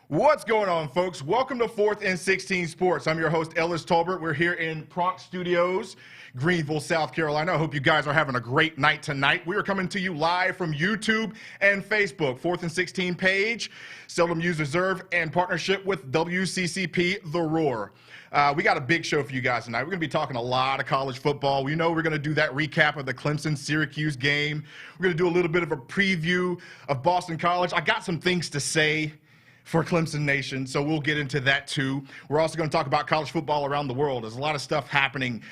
What's going on, folks? Welcome to 4th and 16 Sports. I'm your host, Ellis Tolbert. We're here in Pronk Studios, Greenville, South Carolina. I hope you guys are having a great night tonight. We are coming to you live from YouTube and Facebook. 4th and 16 page, Seldom Used Reserve, and partnership with WCCP, The Roar. We got a big show for you guys tonight. We're going to be talking a lot of college football. We know we're going to do that recap of the Clemson-Syracuse game. We're going to do a little bit of a preview of Boston College. I got some things to say for Clemson Nation, so we'll get into that too. We're also going to talk about college football around the world. There's a lot of stuff happening.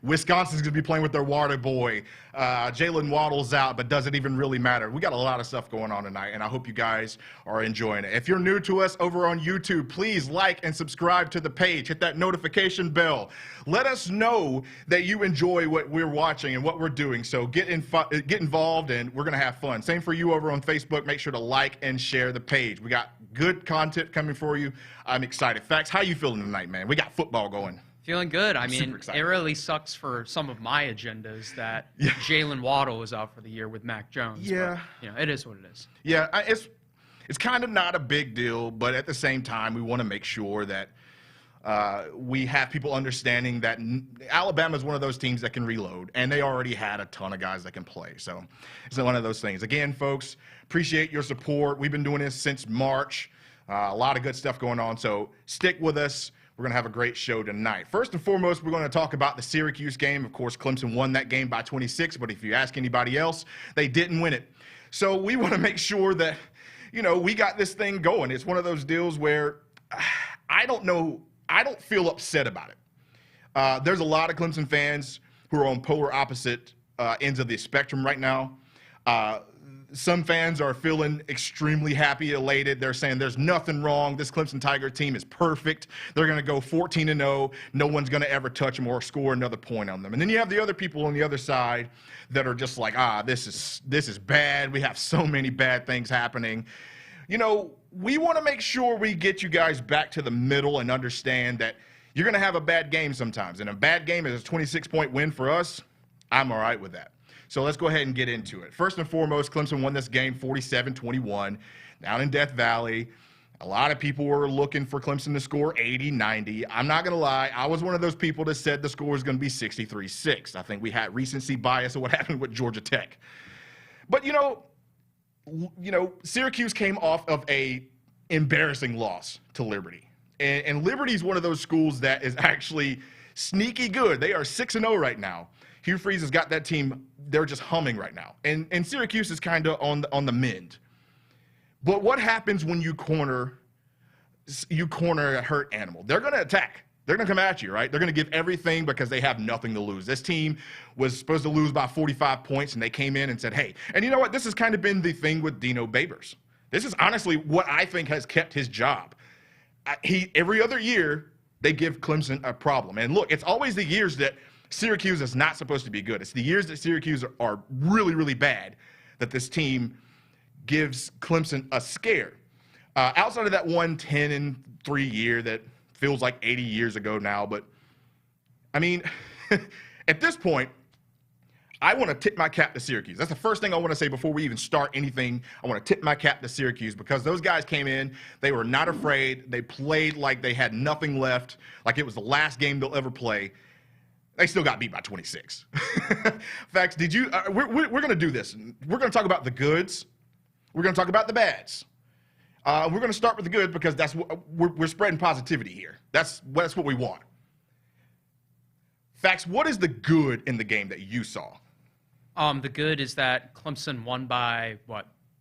Wisconsin's going to be playing with their water boy. Jalen Waddle's out, but does it even really matter? We got a lot of stuff going on tonight, and I hope you guys are enjoying it. If you're new to us over on YouTube, please like and subscribe to the page. Hit that notification bell. Let us know that you enjoy what we're watching and what we're doing. So get involved, and we're going to have fun. Same for you over on Facebook. Make sure to like and share the page. We got good content coming for you. I'm excited. Fax, how you feeling tonight, man? We got football going. Feeling good. I mean, it really sucks for some of my agendas that Jalen Waddle is out for the year with Mac Jones. Yeah. But, it is what it is. Yeah, it's kind of not a big deal, but at the same time, we want to make sure that we have people understanding that Alabama is one of those teams that can reload, and they already had a ton of guys that can play. So it's one of those things. Again, folks, appreciate your support. We've been doing this since March. A lot of good stuff going on, so stick with us. We're going to have a great show tonight. First and foremost, we're going to talk about the Syracuse game. Of course, Clemson won that game by 26, but if you ask anybody else, they didn't win it. So we want to make sure that, we got this thing going. It's one of those deals where I don't feel upset about it. There's a lot of Clemson fans who are on polar opposite ends of the spectrum right now. Some fans are feeling extremely happy, elated. They're saying there's nothing wrong. This Clemson Tiger team is perfect. They're going to go 14-0. No one's going to ever touch them or score another point on them. And then you have the other people on the other side that are just like, this is bad. We have so many bad things happening. We want to make sure we get you guys back to the middle and understand that you're going to have a bad game sometimes. And a bad game is a 26-point win for us. I'm all right with that. So let's go ahead and get into it. First and foremost, Clemson won this game 47-21 down in Death Valley. A lot of people were looking for Clemson to score 80, 90. I'm not going to lie. I was one of those people that said the score was going to be 63-6. I think we had recency bias of what happened with Georgia Tech. But, Syracuse came off of a embarrassing loss to Liberty. And Liberty's one of those schools that is actually sneaky good. They are 6-0 right now. Hugh Freeze has got that team, they're just humming right now. And Syracuse is kind of on the mend. But what happens when you corner a hurt animal? They're going to attack. They're going to come at you, right? They're going to give everything because they have nothing to lose. This team was supposed to lose by 45 points, and they came in and said, hey. And you know what? This has kind of been the thing with Dino Babers. This is honestly what I think has kept his job. Every other year, they give Clemson a problem. And look, it's always the years that Syracuse is not supposed to be good. It's the years that Syracuse are really, really bad that this team gives Clemson a scare. Outside of that 10-3 year that feels like 80 years ago now, but I mean, at this point, I want to tip my cap to Syracuse. That's the first thing I want to say before we even start anything. I want to tip my cap to Syracuse because those guys came in. They were not afraid. They played like they had nothing left, like it was the last game they'll ever play. They still got beat by 26. Fax, we're going to do this. We're going to talk about the goods. We're going to talk about the bads. We're going to start with the good because that's what we're spreading positivity here. That's what we want. Fax, what is the good in the game that you saw? The good is that Clemson won by,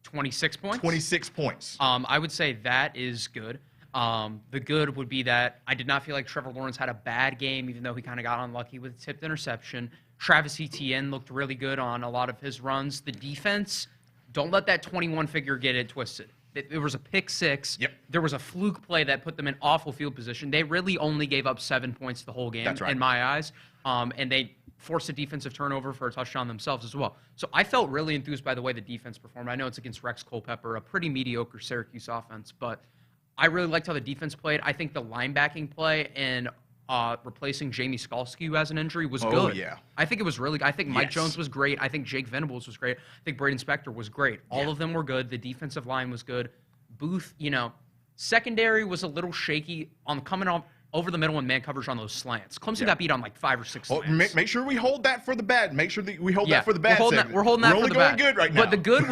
26 points? 26 points. I would say that is good. The good would be that I did not feel like Trevor Lawrence had a bad game, even though he kind of got unlucky with a tipped interception. Travis Etienne looked really good on a lot of his runs. The defense, don't let that 21 figure get it twisted. There was a pick six. Yep. There was a fluke play that put them in awful field position. They really only gave up 7 points the whole game, in my eyes. And they forced a defensive turnover for a touchdown themselves as well. So I felt really enthused by the way the defense performed. I know it's against Rex Culpepper, a pretty mediocre Syracuse offense, but I really liked how the defense played. I think the linebacking play and replacing Jamie Skalski, who has an injury, was good. Oh, yeah. I think it was really good. I think Mike Jones was great. I think Jake Venables was great. I think Braden Spector was great. All of them were good. The defensive line was good. Booth, Secondary was a little shaky on coming off over the middle and man coverage on those slants. Clemson got beat on like 5 or 6 slants. Make sure we hold that for the bad. Make sure that we hold that for the bad. We're holding that for the bad. We're only going good right now. But the good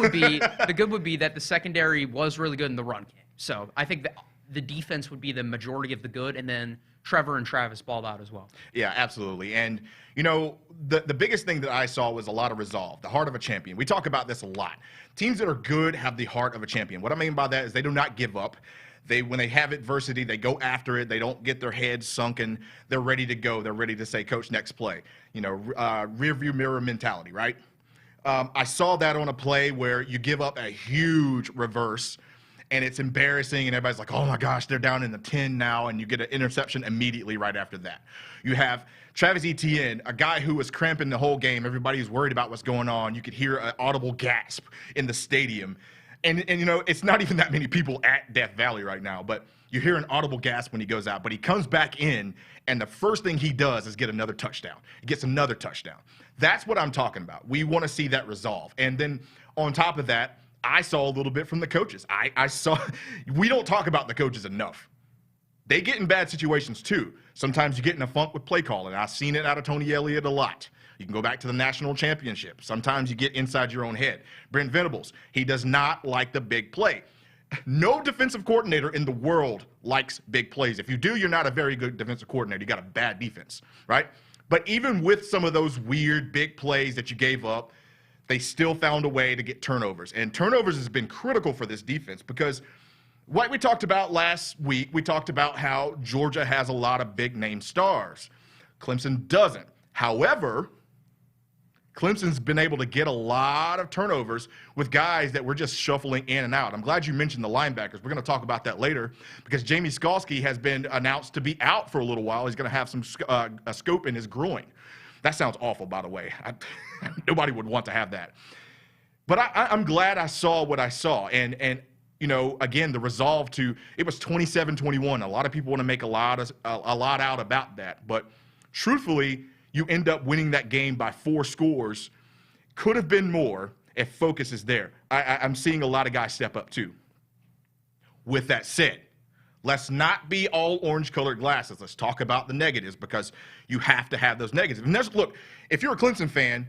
would be that the secondary was really good in the run game. So I think that the defense would be the majority of the good, and then Trevor and Travis balled out as well. Yeah, absolutely. And, the biggest thing that I saw was a lot of resolve, the heart of a champion. We talk about this a lot. Teams that are good have the heart of a champion. What I mean by that is they do not give up. When they have adversity, they go after it. They don't get their heads sunken. They're ready to go. They're ready to say, Coach, next play. Rear view mirror mentality, right? I saw that on a play where you give up a huge reverse, and it's embarrassing, and everybody's like, oh, my gosh, they're down in the 10 now, and you get an interception immediately right after that. You have Travis Etienne, a guy who was cramping the whole game. Everybody's worried about what's going on. You could hear an audible gasp in the stadium. And it's not even that many people at Death Valley right now, but you hear an audible gasp when he goes out. But he comes back in, and the first thing he does is get another touchdown. He gets another touchdown. That's what I'm talking about. We want to see that resolve. And then on top of that, I saw a little bit from the coaches. We don't talk about the coaches enough. They get in bad situations too. Sometimes you get in a funk with play calling. I've seen it out of Tony Elliott a lot. You can go back to the national championship. Sometimes you get inside your own head. Brent Venables, he does not like the big play. No defensive coordinator in the world likes big plays. If you do, you're not a very good defensive coordinator. You got a bad defense, right? But even with some of those weird big plays that you gave up, they still found a way to get turnovers. And turnovers has been critical for this defense because what we talked about last week, we talked about how Georgia has a lot of big-name stars. Clemson doesn't. However, Clemson's been able to get a lot of turnovers with guys that were just shuffling in and out. I'm glad you mentioned the linebackers. We're going to talk about that later because Jamie Skalski has been announced to be out for a little while. He's going to have some a scope in his groin. That sounds awful, by the way. Nobody would want to have that. But I'm glad I saw what I saw. And again, the resolve it was 27-21. A lot of people want to make a lot out about that. But truthfully, you end up winning that game by 4 scores. Could have been more if focus is there. I'm seeing a lot of guys step up too. With that said, let's not be all orange-colored glasses. Let's talk about the negatives because you have to have those negatives. And look, if you're a Clemson fan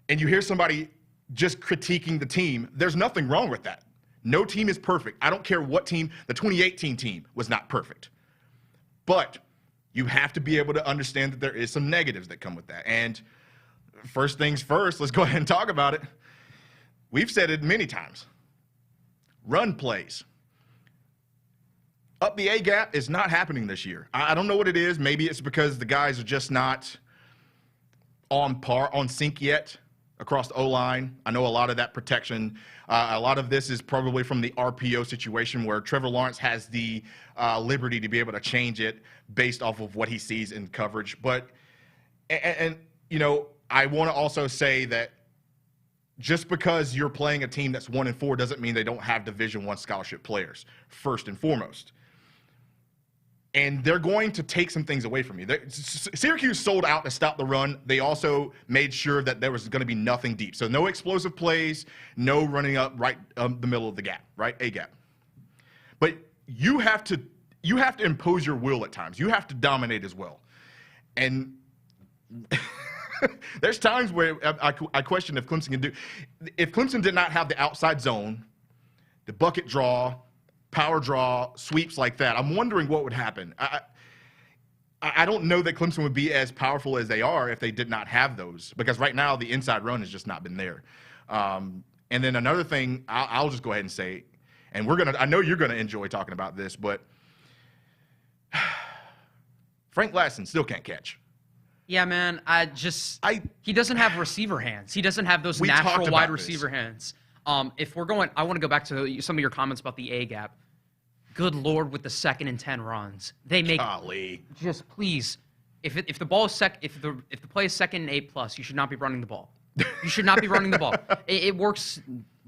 and you hear somebody just critiquing the team, there's nothing wrong with that. No team is perfect. I don't care what team. The 2018 team was not perfect. But you have to be able to understand that there is some negatives that come with that. And first things first, let's go ahead and talk about it. We've said it many times. Run plays. Up the A-gap is not happening this year. I don't know what it is. Maybe it's because the guys are just not on sync yet across the O-line. I know a lot of that protection. A lot of this is probably from the RPO situation where Trevor Lawrence has the liberty to be able to change it based off of what he sees in coverage. But, I want to also say that just because you're playing a team that's 1-4 doesn't mean they don't have Division I scholarship players, first and foremost. And they're going to take some things away from you. Syracuse sold out to stop the run. They also made sure that there was going to be nothing deep. So no explosive plays, no running up right the middle of the gap, right? A-gap. But you have to impose your will at times. You have to dominate as well. And there's times where I question if Clemson can do – if Clemson did not have the outside zone, the bucket draw – power draw, sweeps like that, I'm wondering what would happen. I don't know that Clemson would be as powerful as they are if they did not have those, because right now the inside run has just not been there. And then another thing, I'll just go ahead and say, and I know you're gonna enjoy talking about this, but Frank Lasson still can't catch. Yeah, man. He doesn't have receiver hands. He doesn't have those natural wide receiver hands. If we're going, I want to go back to some of your comments about the A-gap. Good Lord, with the 2nd and 10 runs, they make. Golly. Just please, if the ball is if the play is 2nd and 8+, you should not be running the ball. You should not be running the ball. It works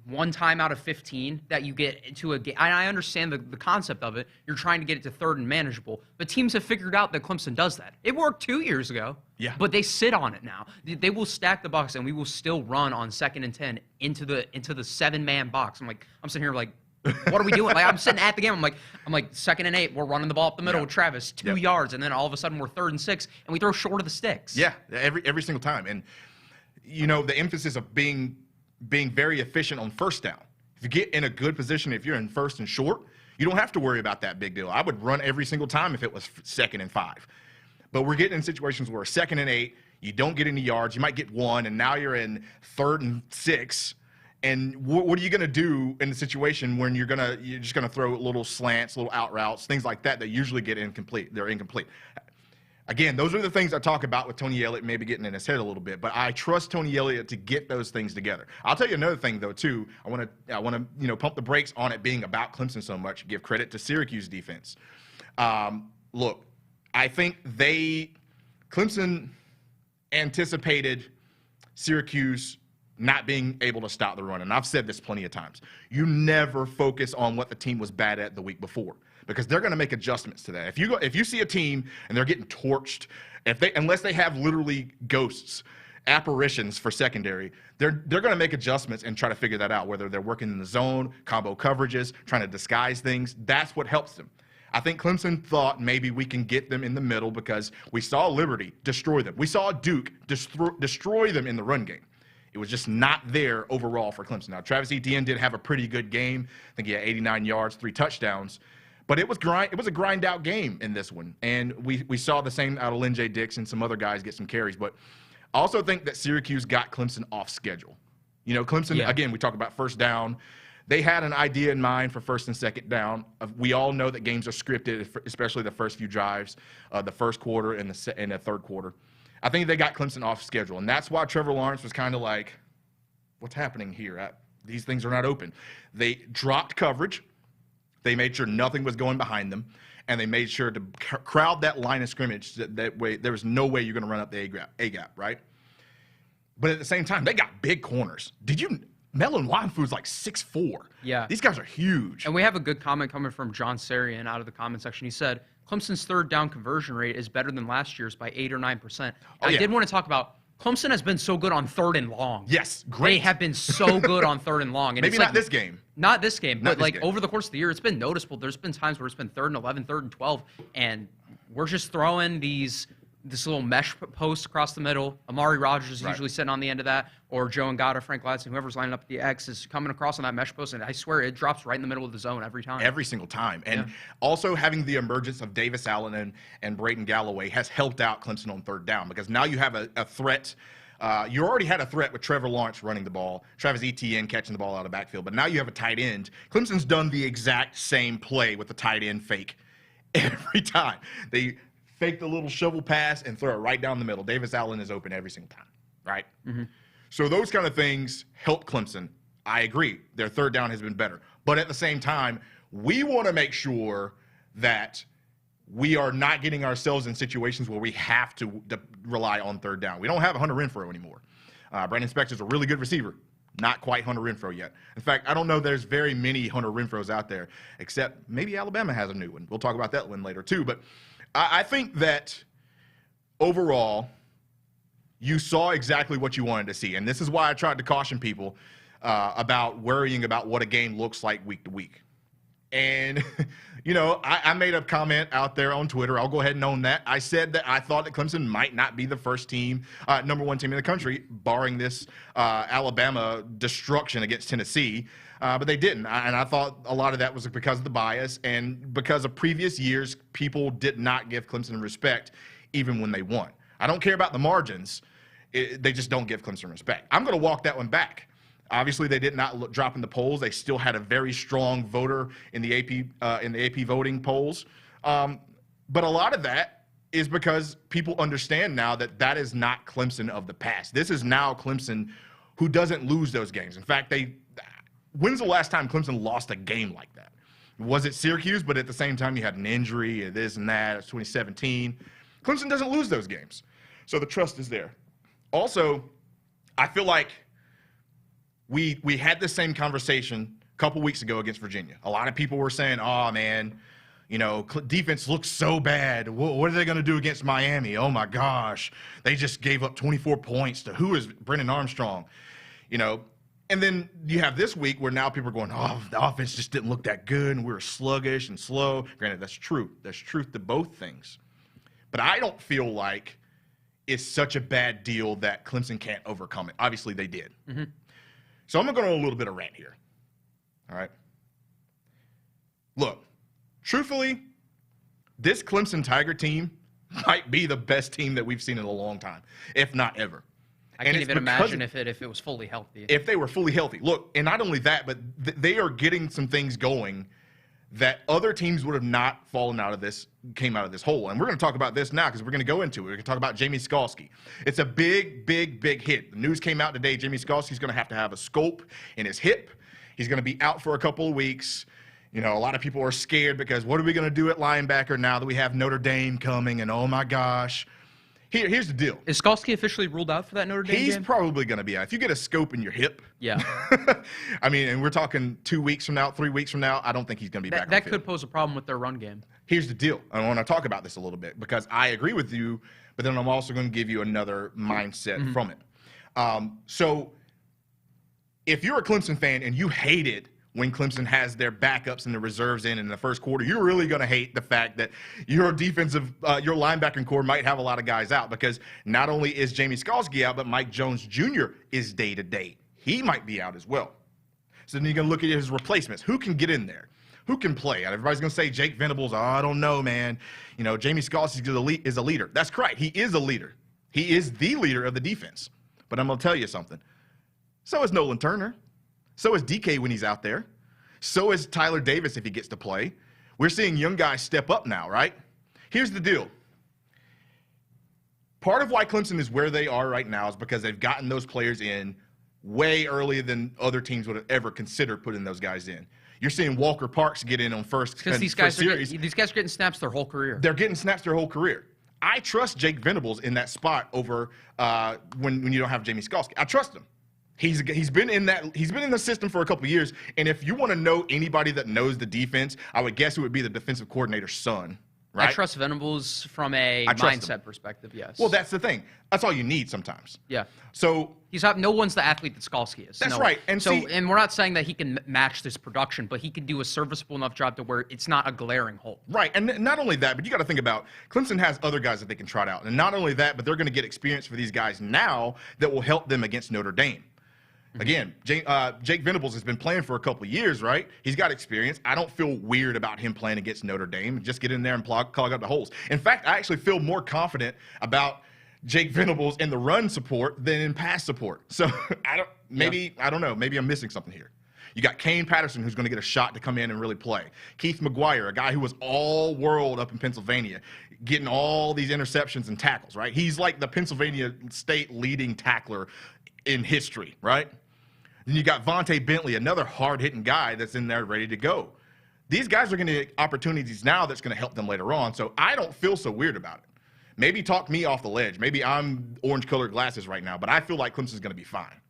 one time out of 15 that you get into a game. I understand the concept of it. You're trying to get it to 3rd and manageable, but teams have figured out that Clemson does that. It worked 2 years ago. Yeah. But they sit on it now. They will stack the box, and we will still run on 2nd and 10 into the 7-man box. I'm sitting here like, What are we doing? Like, I'm sitting at the game. I'm like 2nd and 8. We're running the ball up the middle with Travis, 2 yards, and then all of a sudden we're 3rd and 6, and we throw short of the sticks. Yeah, every single time. And the emphasis of being very efficient on first down. If you get in a good position, if you're in 1st and short, you don't have to worry about that big deal. I would run every single time if it was 2nd and 5. But we're getting in situations where 2nd and 8, you don't get any yards, you might get 1, and now you're in 3rd and 6. And what are you going to do in the situation when you're just going to throw little slants, little out routes, things like that usually get incomplete. They're incomplete. Again, those are the things I talk about with Tony Elliott maybe getting in his head a little bit, but I trust Tony Elliott to get those things together. I'll tell you another thing though too. I want to pump the brakes on it being about Clemson so much. Give credit to Syracuse defense. Look, I think Clemson anticipated Syracuse not being able to stop the run. And I've said this plenty of times. You never focus on what the team was bad at the week before, because they're going to make adjustments to that. If you see a team and they're getting torched, unless they have literally ghosts, apparitions for secondary, they're going to make adjustments and try to figure that out, whether they're working in the zone, combo coverages, trying to disguise things. That's what helps them. I think Clemson thought maybe we can get them in the middle because we saw Liberty destroy them. We saw Duke destroy them in the run game. It was just not there overall for Clemson. Now, Travis Etienne did have a pretty good game. I think he had 89 yards, 3 touchdowns. But it was a grind-out game in this one. And we saw the same out of Lynn J. Dix and some other guys get some carries. But I also think that Syracuse got Clemson off schedule. Clemson, again, we talk about first down. They had an idea in mind for 1st and 2nd down. We all know that games are scripted, especially the first few drives, the first quarter and the 3rd quarter. I think they got Clemson off schedule, and that's why Trevor Lawrence was kind of like, what's happening here? These things are not open. They dropped coverage. They made sure nothing was going behind them, and they made sure to crowd that line of scrimmage. That way, there was no way you're going to run up the A gap, right? But at the same time, they got big corners. Melon Wanfu's like 6'4". Yeah. These guys are huge. And we have a good comment coming from John Sarian out of the comment section. He said, Clemson's 3rd down conversion rate is better than last year's by 8 or 9%. I did want to talk about Clemson has been so good on 3rd and long. Yes, great. They have been so good on 3rd and long. And maybe not this game. Not this game, but over the course of the year, it's been noticeable. There's been times where it's been 3rd and 11, 3rd and 12, and we're just throwing this little mesh post across the middle. Amari Rogers is usually sitting on the end of that, or Joe Ngata, Frank Gladson, whoever's lining up at the X is coming across on that mesh post, and I swear it drops right in the middle of the zone every time. Every single time. And also having the emergence of Davis Allen and Braden Galloway has helped out Clemson on 3rd down, because now you have a threat. You already had a threat with Trevor Lawrence running the ball, Travis Etienne catching the ball out of the backfield, but now you have a tight end. Clemson's done the exact same play with the tight end fake every time. They fake the little shovel pass and throw it right down the middle. Davis Allen is open every single time, right? Mm-hmm. So those kind of things help Clemson. I agree. Their 3rd down has been better. But at the same time, we want to make sure that we are not getting ourselves in situations where we have to rely on 3rd down. We don't have Hunter Renfrow anymore. Brandon Spector's a really good receiver. Not quite Hunter Renfrow yet. In fact, I don't know there's very many Hunter Renfrows out there, except maybe Alabama has a new one. We'll talk about that one later too. But I think that overall, you saw exactly what you wanted to see. And this is why I tried to caution people about worrying about what a game looks like week to week. And, I made a comment out there on Twitter. I'll go ahead and own that. I said that I thought that Clemson might not be the first team, number 1 team in the country, barring this Alabama destruction against Tennessee. But they didn't. And I thought a lot of that was because of the bias and because of previous years, people did not give Clemson respect even when they won. I don't care about the margins. They just don't give Clemson respect. I'm going to walk that one back. Obviously, they did not drop in the polls. They still had a very strong voter in the AP voting polls. But a lot of that is because people understand now that is not Clemson of the past. This is now Clemson who doesn't lose those games. In fact, when's the last time Clemson lost a game like that? Was it Syracuse? But at the same time, you had an injury and this and that. It's 2017. Clemson doesn't lose those games. So the trust is there. Also, I feel like we had this same conversation a couple weeks ago against Virginia. A lot of people were saying, oh, man, defense looks so bad. What are they going to do against Miami? Oh, my gosh. They just gave up 24 points to who is Brennan Armstrong? And then you have this week where now people are going, oh, the offense just didn't look that good, and we were sluggish and slow. Granted, that's true. There's truth to both things. But I don't feel like it's such a bad deal that Clemson can't overcome it. Obviously, they did. Mm-hmm. So I'm going to go on a little bit of rant here. All right? Look, truthfully, this Clemson Tiger team might be the best team that we've seen in a long time, if not ever. I can't even imagine if it was fully healthy. If they were fully healthy. Look, and not only that, but they are getting some things going that other teams would have not came out of this hole. And we're going to talk about this now because we're going to go into it. We're going to talk about Jamie Skalski. It's a big, big, big hit. The news came out today. Jamie Skalski's going to have a scope in his hip. He's going to be out for a couple of weeks. You know, a lot of people are scared because what are we going to do at linebacker now that we have Notre Dame coming? And oh my gosh. Here's the deal. Is Skalski officially ruled out for that Notre Dame game? He's probably going to be out. If you get a scope in your hip. Yeah. I mean, and we're talking 2 weeks from now, 3 weeks from now, I don't think he's going to be back on the field. That could pose a problem with their run game. Here's the deal. I want to talk about this a little bit because I agree with you, but then I'm also going to give you another mindset from it. So if you're a Clemson fan and you hate it when Clemson has their backups and the reserves in the first quarter, you're really going to hate the fact that your your linebacking core might have a lot of guys out because not only is Jamie Skalski out, but Mike Jones Jr. is day-to-day. He might be out as well. So then you're going to look at his replacements. Who can get in there? Who can play? Everybody's going to say Jake Venables. Oh, I don't know, man. You know, Jamie Skalski is a leader. That's correct. He is a leader. He is the leader of the defense. But I'm going to tell you something. So is Nolan Turner. So is DK when he's out there. So is Tyler Davis if he gets to play. We're seeing young guys step up now, right? Here's the deal. Part of why Clemson is where they are right now is because they've gotten those players in way earlier than other teams would have ever considered putting those guys in. You're seeing Walker Parks get in on first because these guys are getting snaps their whole career. They're getting snaps their whole career. I trust Jake Venables in that spot over when you don't have Jamie Skalski. I trust him. He's been in the system for a couple of years, and if you want to know anybody that knows the defense, I would guess it would be the defensive coordinator's son. Right? I trust Venables from a mindset perspective, yes. Well, that's the thing. That's all you need sometimes. Yeah. So no one's the athlete that Skalski is. That's right. And and we're not saying that he can match this production, but he can do a serviceable enough job to where it's not a glaring hole. Right. And not only that, but you got to think about Clemson has other guys that they can trot out. And not only that, but they're going to get experience for these guys now that will help them against Notre Dame. Again, Jake Venables has been playing for a couple of years, right? He's got experience. I don't feel weird about him playing against Notre Dame. Just get in there and clog up the holes. In fact, I actually feel more confident about Jake Venables in the run support than in pass support. So I don't know. Maybe I'm missing something here. You got Kane Patterson, who's going to get a shot to come in and really play. Keith McGuire, a guy who was all world up in Pennsylvania, getting all these interceptions and tackles, right? He's like the Pennsylvania State leading tackler in history, right? Then you got Vontae Bentley, another hard-hitting guy that's in there ready to go. These guys are going to get opportunities now that's going to help them later on, so I don't feel so weird about it. Maybe talk me off the ledge. Maybe I'm orange-colored glasses right now, but I feel like Clemson's going to be fine.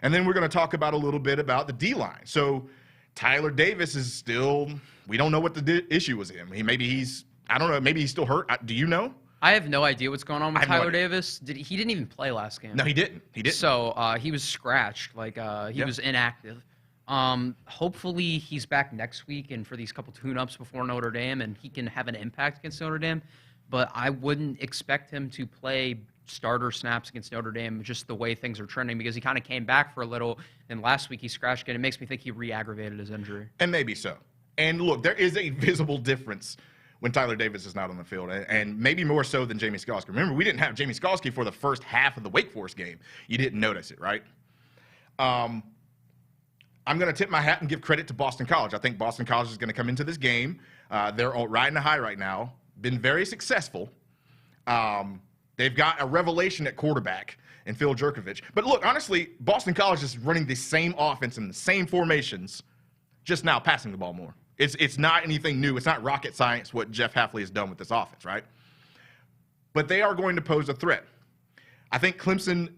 And then we're going to talk about a little bit about the D-line. So Tyler Davis is still – we don't know what the issue was in. Maybe he's – I don't know. Maybe he's still hurt. Do you know? I have no idea what's going on with Tyler Davis. He didn't even play last game. No, he didn't. So he was scratched. He was inactive. Hopefully he's back next week and for these couple tune-ups before Notre Dame, and he can have an impact against Notre Dame. But I wouldn't expect him to play starter snaps against Notre Dame just the way things are trending because he kind of came back for a little, and last week he scratched it. It makes me think he re-aggravated his injury. And maybe so. And look, there is a visible difference when Tyler Davis is not on the field, and maybe more so than Jamie Skalski. Remember, we didn't have Jamie Skalski for the first half of the Wake Forest game. You didn't notice it, right? I'm going to tip my hat and give credit to Boston College. I think Boston College is going to come into this game. They're riding a high right now, been very successful. They've got a revelation at quarterback in Phil Jerkovich. But look, honestly, Boston College is running the same offense and the same formations, just now passing the ball more. It's not anything new. It's not rocket science what Jeff Hafley has done with this offense, right? But they are going to pose a threat. I think Clemson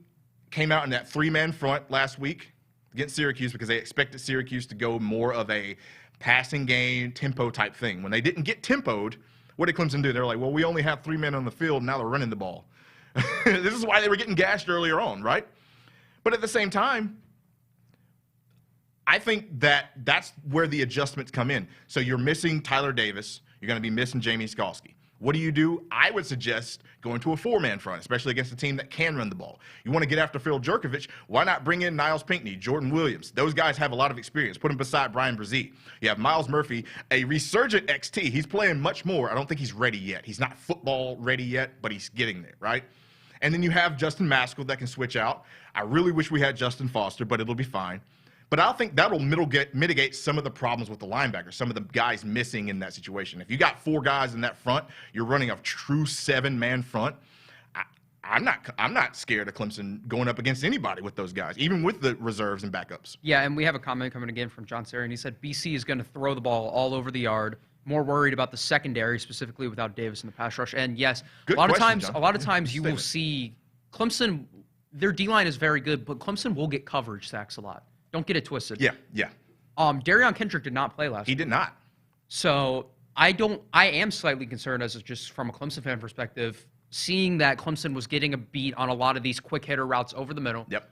came out in that three-man front last week against Syracuse because they expected Syracuse to go more of a passing game, tempo type thing. When they didn't get tempoed, what did Clemson do? They were like, well, we only have 3 men on the field, and now they're running the ball. This is why they were getting gashed earlier on, right? But at the same time, I think that's where the adjustments come in. So you're missing Tyler Davis. You're going to be missing Jamie Skalski. What do? I would suggest going to a 4-man front, especially against a team that can run the ball. You want to get after Phil Jerkovich, why not bring in Niles Pinckney, Jordan Williams? Those guys have a lot of experience. Put them beside Brian Brzee. You have Miles Murphy, a resurgent XT. He's playing much more. I don't think he's ready yet. He's not football ready yet, but he's getting there, right? And then you have Justin Maskell that can switch out. I really wish we had Justin Foster, but it'll be fine. But I think that'll mitigate some of the problems with the linebackers, some of the guys missing in that situation. If you got 4 guys in that front, you're running a true 7-man front. I'm not scared of Clemson going up against anybody with those guys, even with the reserves and backups. Yeah, and we have a comment coming again from John Sarian. He said BC is going to throw the ball all over the yard. More worried about the secondary, specifically without Davis in the pass rush. And yes, a lot of times you will see Clemson. Their D-line is very good, but Clemson will get coverage sacks a lot. Don't get it twisted. Yeah. Darion Kendrick did not play last week. He did not. So I am slightly concerned just from a Clemson fan perspective, seeing that Clemson was getting a beat on a lot of these quick hitter routes over the middle. Yep.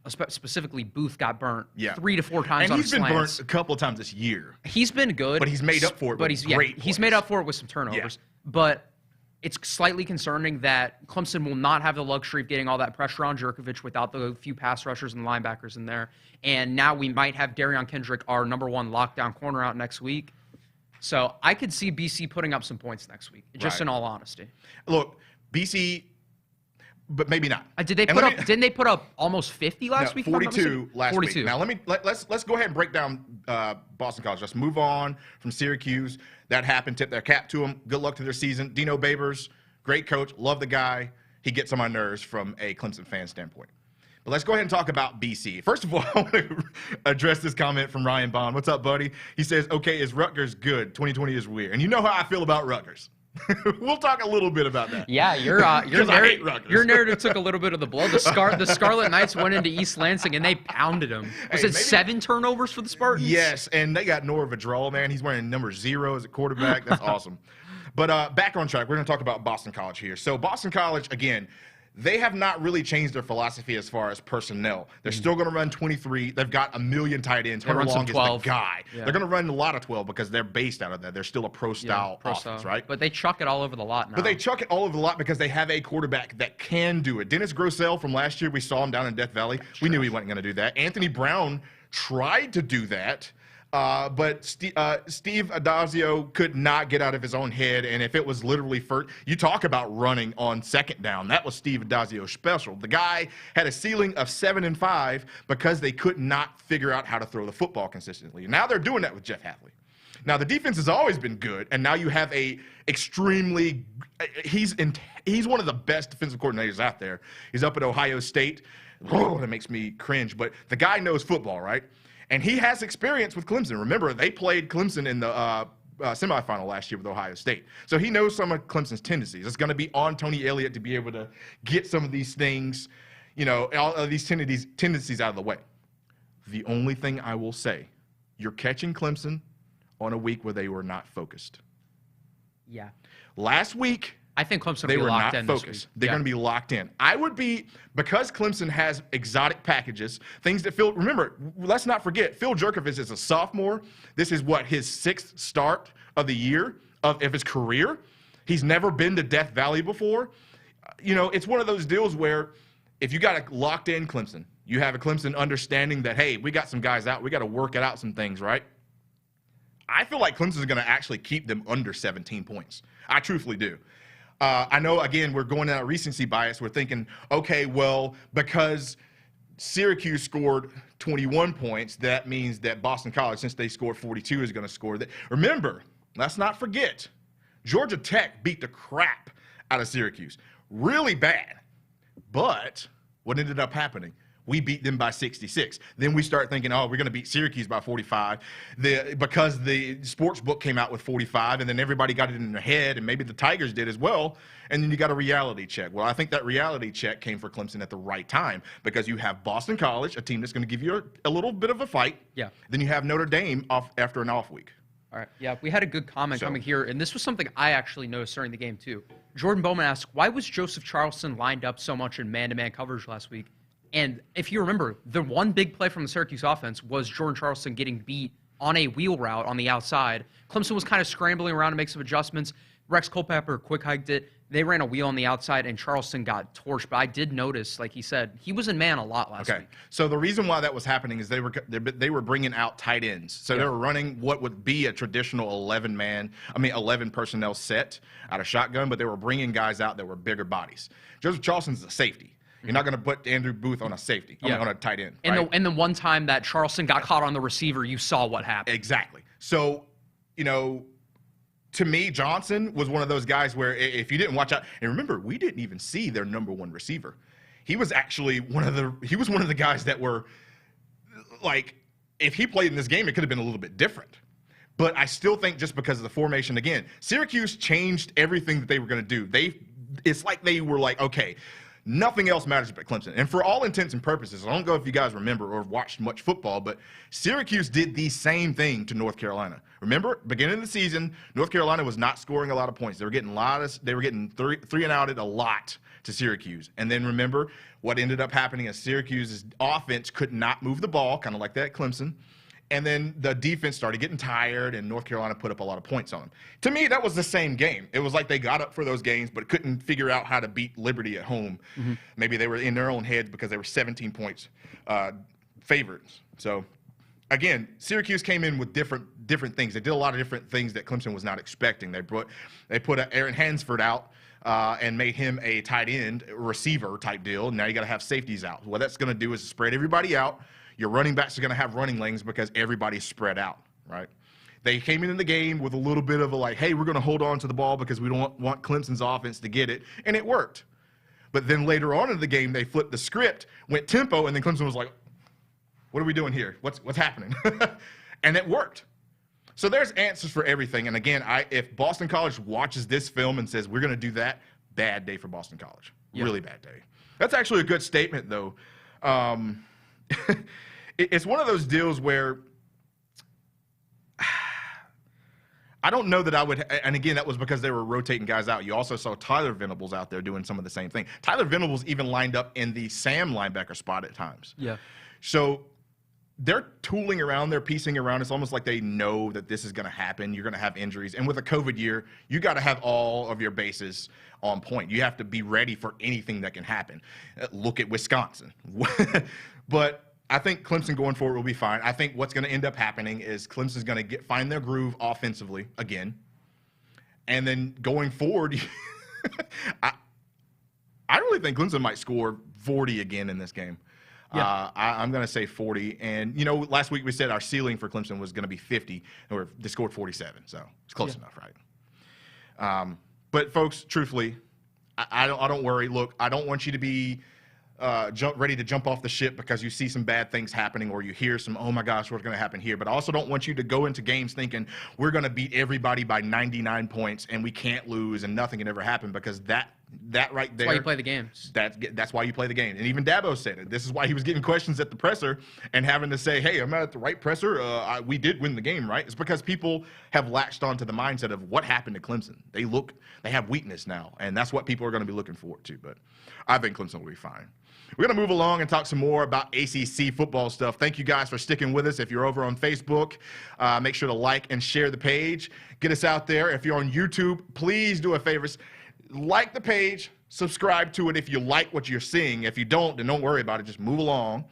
Specifically, Booth got burnt 3 to 4 and times on he's been slants. burnt a couple of times this year. He's been good. But he's made up for it with great plays. He's made up for it with some turnovers. Yeah. But it's slightly concerning that Clemson will not have the luxury of getting all that pressure on Jerkovich without the few pass rushers and linebackers in there. And now we might have Darion Kendrick, our number 1 lockdown corner, out next week. So I could see BC putting up some points next week, just in all honesty. Look, BC, but maybe not. Didn't they put up almost 50 last week? 42 last week. Now let's go ahead and break down Boston College. Let's move on from Syracuse. That happened. Tip their cap to them. Good luck to their season. Dino Babers, great coach. Love the guy. He gets on my nerves from a Clemson fan standpoint. But let's go ahead and talk about BC. First of all, I want to address this comment from Ryan Bond. What's up, buddy? He says, okay, is Rutgers good? 2020 is weird. And you know how I feel about Rutgers. We'll talk a little bit about that. Yeah, your narrative took a little bit of the blow. The Scarlet Knights went into East Lansing and they pounded them. Was it 7 turnovers for the Spartans? Yes, and they got Noah Vidral, man. He's wearing number 0 as a quarterback. That's awesome. But back on track, we're going to talk about Boston College here. So Boston College, again, they have not really changed their philosophy as far as personnel. They're still going to run 23. They've got a million tight ends. Hunter Long is the guy. Yeah. They're going to run a lot of 12 because they're based out of that. They're still a pro-style offense, right? But they chuck it all over the lot now. But they chuck it all over the lot because they have a quarterback that can do it. Dennis Grosel from last year, we saw him down in Death Valley. We knew he wasn't going to do that. Anthony Brown tried to do that. But Steve Adazio could not get out of his own head, and if it was literally first, you talk about running on second down. That was Steve Adazio's special. The guy had a ceiling of 7 and 5 because they could not figure out how to throw the football consistently. Now they're doing that with Jeff Hafley. Now the defense has always been good, and now you have he's one of the best defensive coordinators out there. He's up at Ohio State. Oh, that makes me cringe, but the guy knows football, right? And he has experience with Clemson. Remember, they played Clemson in the semifinal last year with Ohio State. So he knows some of Clemson's tendencies. It's going to be on Tony Elliott to be able to get some of these things, all of these tendencies out of the way. The only thing I will say, you're catching Clemson on a week where they were not focused. Yeah. Last week, I think Clemson will be locked in. They're going to be locked in. I would be, because Clemson has exotic packages, things that remember, let's not forget, Phil Jerkovich is a sophomore. This is his 6th start of the year of his career. He's never been to Death Valley before. It's one of those deals where if you got a locked in Clemson, you have a Clemson understanding that, hey, we got some guys out. We got to work it out some things, right? I feel like Clemson is going to actually keep them under 17 points. I truthfully do. I know, again, we're going on a recency bias. We're thinking, okay, well, because Syracuse scored 21 points, that means that Boston College, since they scored 42, is going to score that. Remember, let's not forget, Georgia Tech beat the crap out of Syracuse. Really bad. But what ended up happening? We beat them by 66. Then we start thinking, oh, we're going to beat Syracuse by 45 because the sports book came out with 45, and then everybody got it in their head, and maybe the Tigers did as well, and then you got a reality check. Well, I think that reality check came for Clemson at the right time because you have Boston College, a team that's going to give you a little bit of a fight. Yeah. Then you have Notre Dame after an off week. All right. Yeah, we had a good comment coming here, and this was something I actually noticed during the game too. Jordan Bowman asked, why was Joseph Charleston lined up so much in man-to-man coverage last week? And if you remember, the one big play from the Syracuse offense was Jordan Charleston getting beat on a wheel route on the outside. Clemson was kind of scrambling around to make some adjustments. Rex Culpepper quick hiked it. They ran a wheel on the outside, and Charleston got torched. But I did notice, like he said, he was in man a lot last week. So the reason why that was happening is they were bringing out tight ends. So they were running what would be a traditional 11 personnel set out of shotgun, but they were bringing guys out that were bigger bodies. Joseph Charleston's a safety. You're not going to put Andrew Booth on a safety, on a tight end. Right? And the one time that Charleston got caught on the receiver, you saw what happened. Exactly. So, to me, Johnson was one of those guys where if you didn't watch out, and remember, we didn't even see their number one receiver. He was actually one of the guys that were like, if he played in this game, it could have been a little bit different. But I still think just because of the formation, again, Syracuse changed everything that they were going to do. It's like they were like, okay, nothing else matters but Clemson. And for all intents and purposes, I don't know if you guys remember or watched much football, but Syracuse did the same thing to North Carolina. Remember, beginning of the season, North Carolina was not scoring a lot of points. They were getting three and outed a lot to Syracuse. And then remember what ended up happening is Syracuse's offense could not move the ball, kind of like that at Clemson. And then the defense started getting tired, and North Carolina put up a lot of points on them. To me, that was the same game. It was like they got up for those games, but couldn't figure out how to beat Liberty at home. Mm-hmm. Maybe they were in their own heads because they were 17 points favorites. So, again, Syracuse came in with different things. They did a lot of different things that Clemson was not expecting. They put Aaron Hansford out and made him a tight end receiver type deal. Now you got to have safeties out. What that's going to do is spread everybody out. Your running backs are going to have running lanes because everybody's spread out, right? They came into the game with a little bit of a like, hey, we're going to hold on to the ball because we don't want Clemson's offense to get it, and it worked. But then later on in the game, they flipped the script, went tempo, and then Clemson was like, what are we doing here? What's happening? And it worked. So there's answers for everything. And again, if Boston College watches this film and says we're going to do that, bad day for Boston College. Yep. Really bad day. That's actually a good statement, though. It's one of those deals where I don't know that I would, and again, that was because they were rotating guys out. You also saw Tyler Venables out there doing some of the same thing. Tyler Venables even lined up in the Sam linebacker spot at times. Yeah. So they're tooling around, they're piecing around. It's almost like they know that this is going to happen. You're going to have injuries. And with a COVID year, you got to have all of your bases on point. You have to be ready for anything that can happen. Look at Wisconsin. But I think Clemson going forward will be fine. I think what's going to end up happening is Clemson's going to find their groove offensively again. And then going forward, I really think Clemson might score 40 again in this game. Yeah. I'm going to say 40. And, last week we said our ceiling for Clemson was going to be 50, and they scored 47. So it's close enough, right? But, folks, truthfully, I don't worry. Look, I don't want you to be ready to jump off the ship because you see some bad things happening or you hear some, oh, my gosh, what's going to happen here? But I also don't want you to go into games thinking we're going to beat everybody by 99 points and we can't lose and nothing can ever happen, because that right there. That's why you play the games. That's why you play the game. And even Dabo said it. This is why he was getting questions at the presser and having to say, hey, I'm not at the right presser. We did win the game, right? It's because people have latched onto the mindset of what happened to Clemson. They have weakness now, and that's what people are going to be looking forward to. But I think Clemson will be fine. We're going to move along and talk some more about ACC football stuff. Thank you guys for sticking with us. If you're over on Facebook, make sure to like and share the page. Get us out there. If you're on YouTube, please do a favor. Like the page, subscribe to it if you like what you're seeing. If you don't, then don't worry about it. Just move along.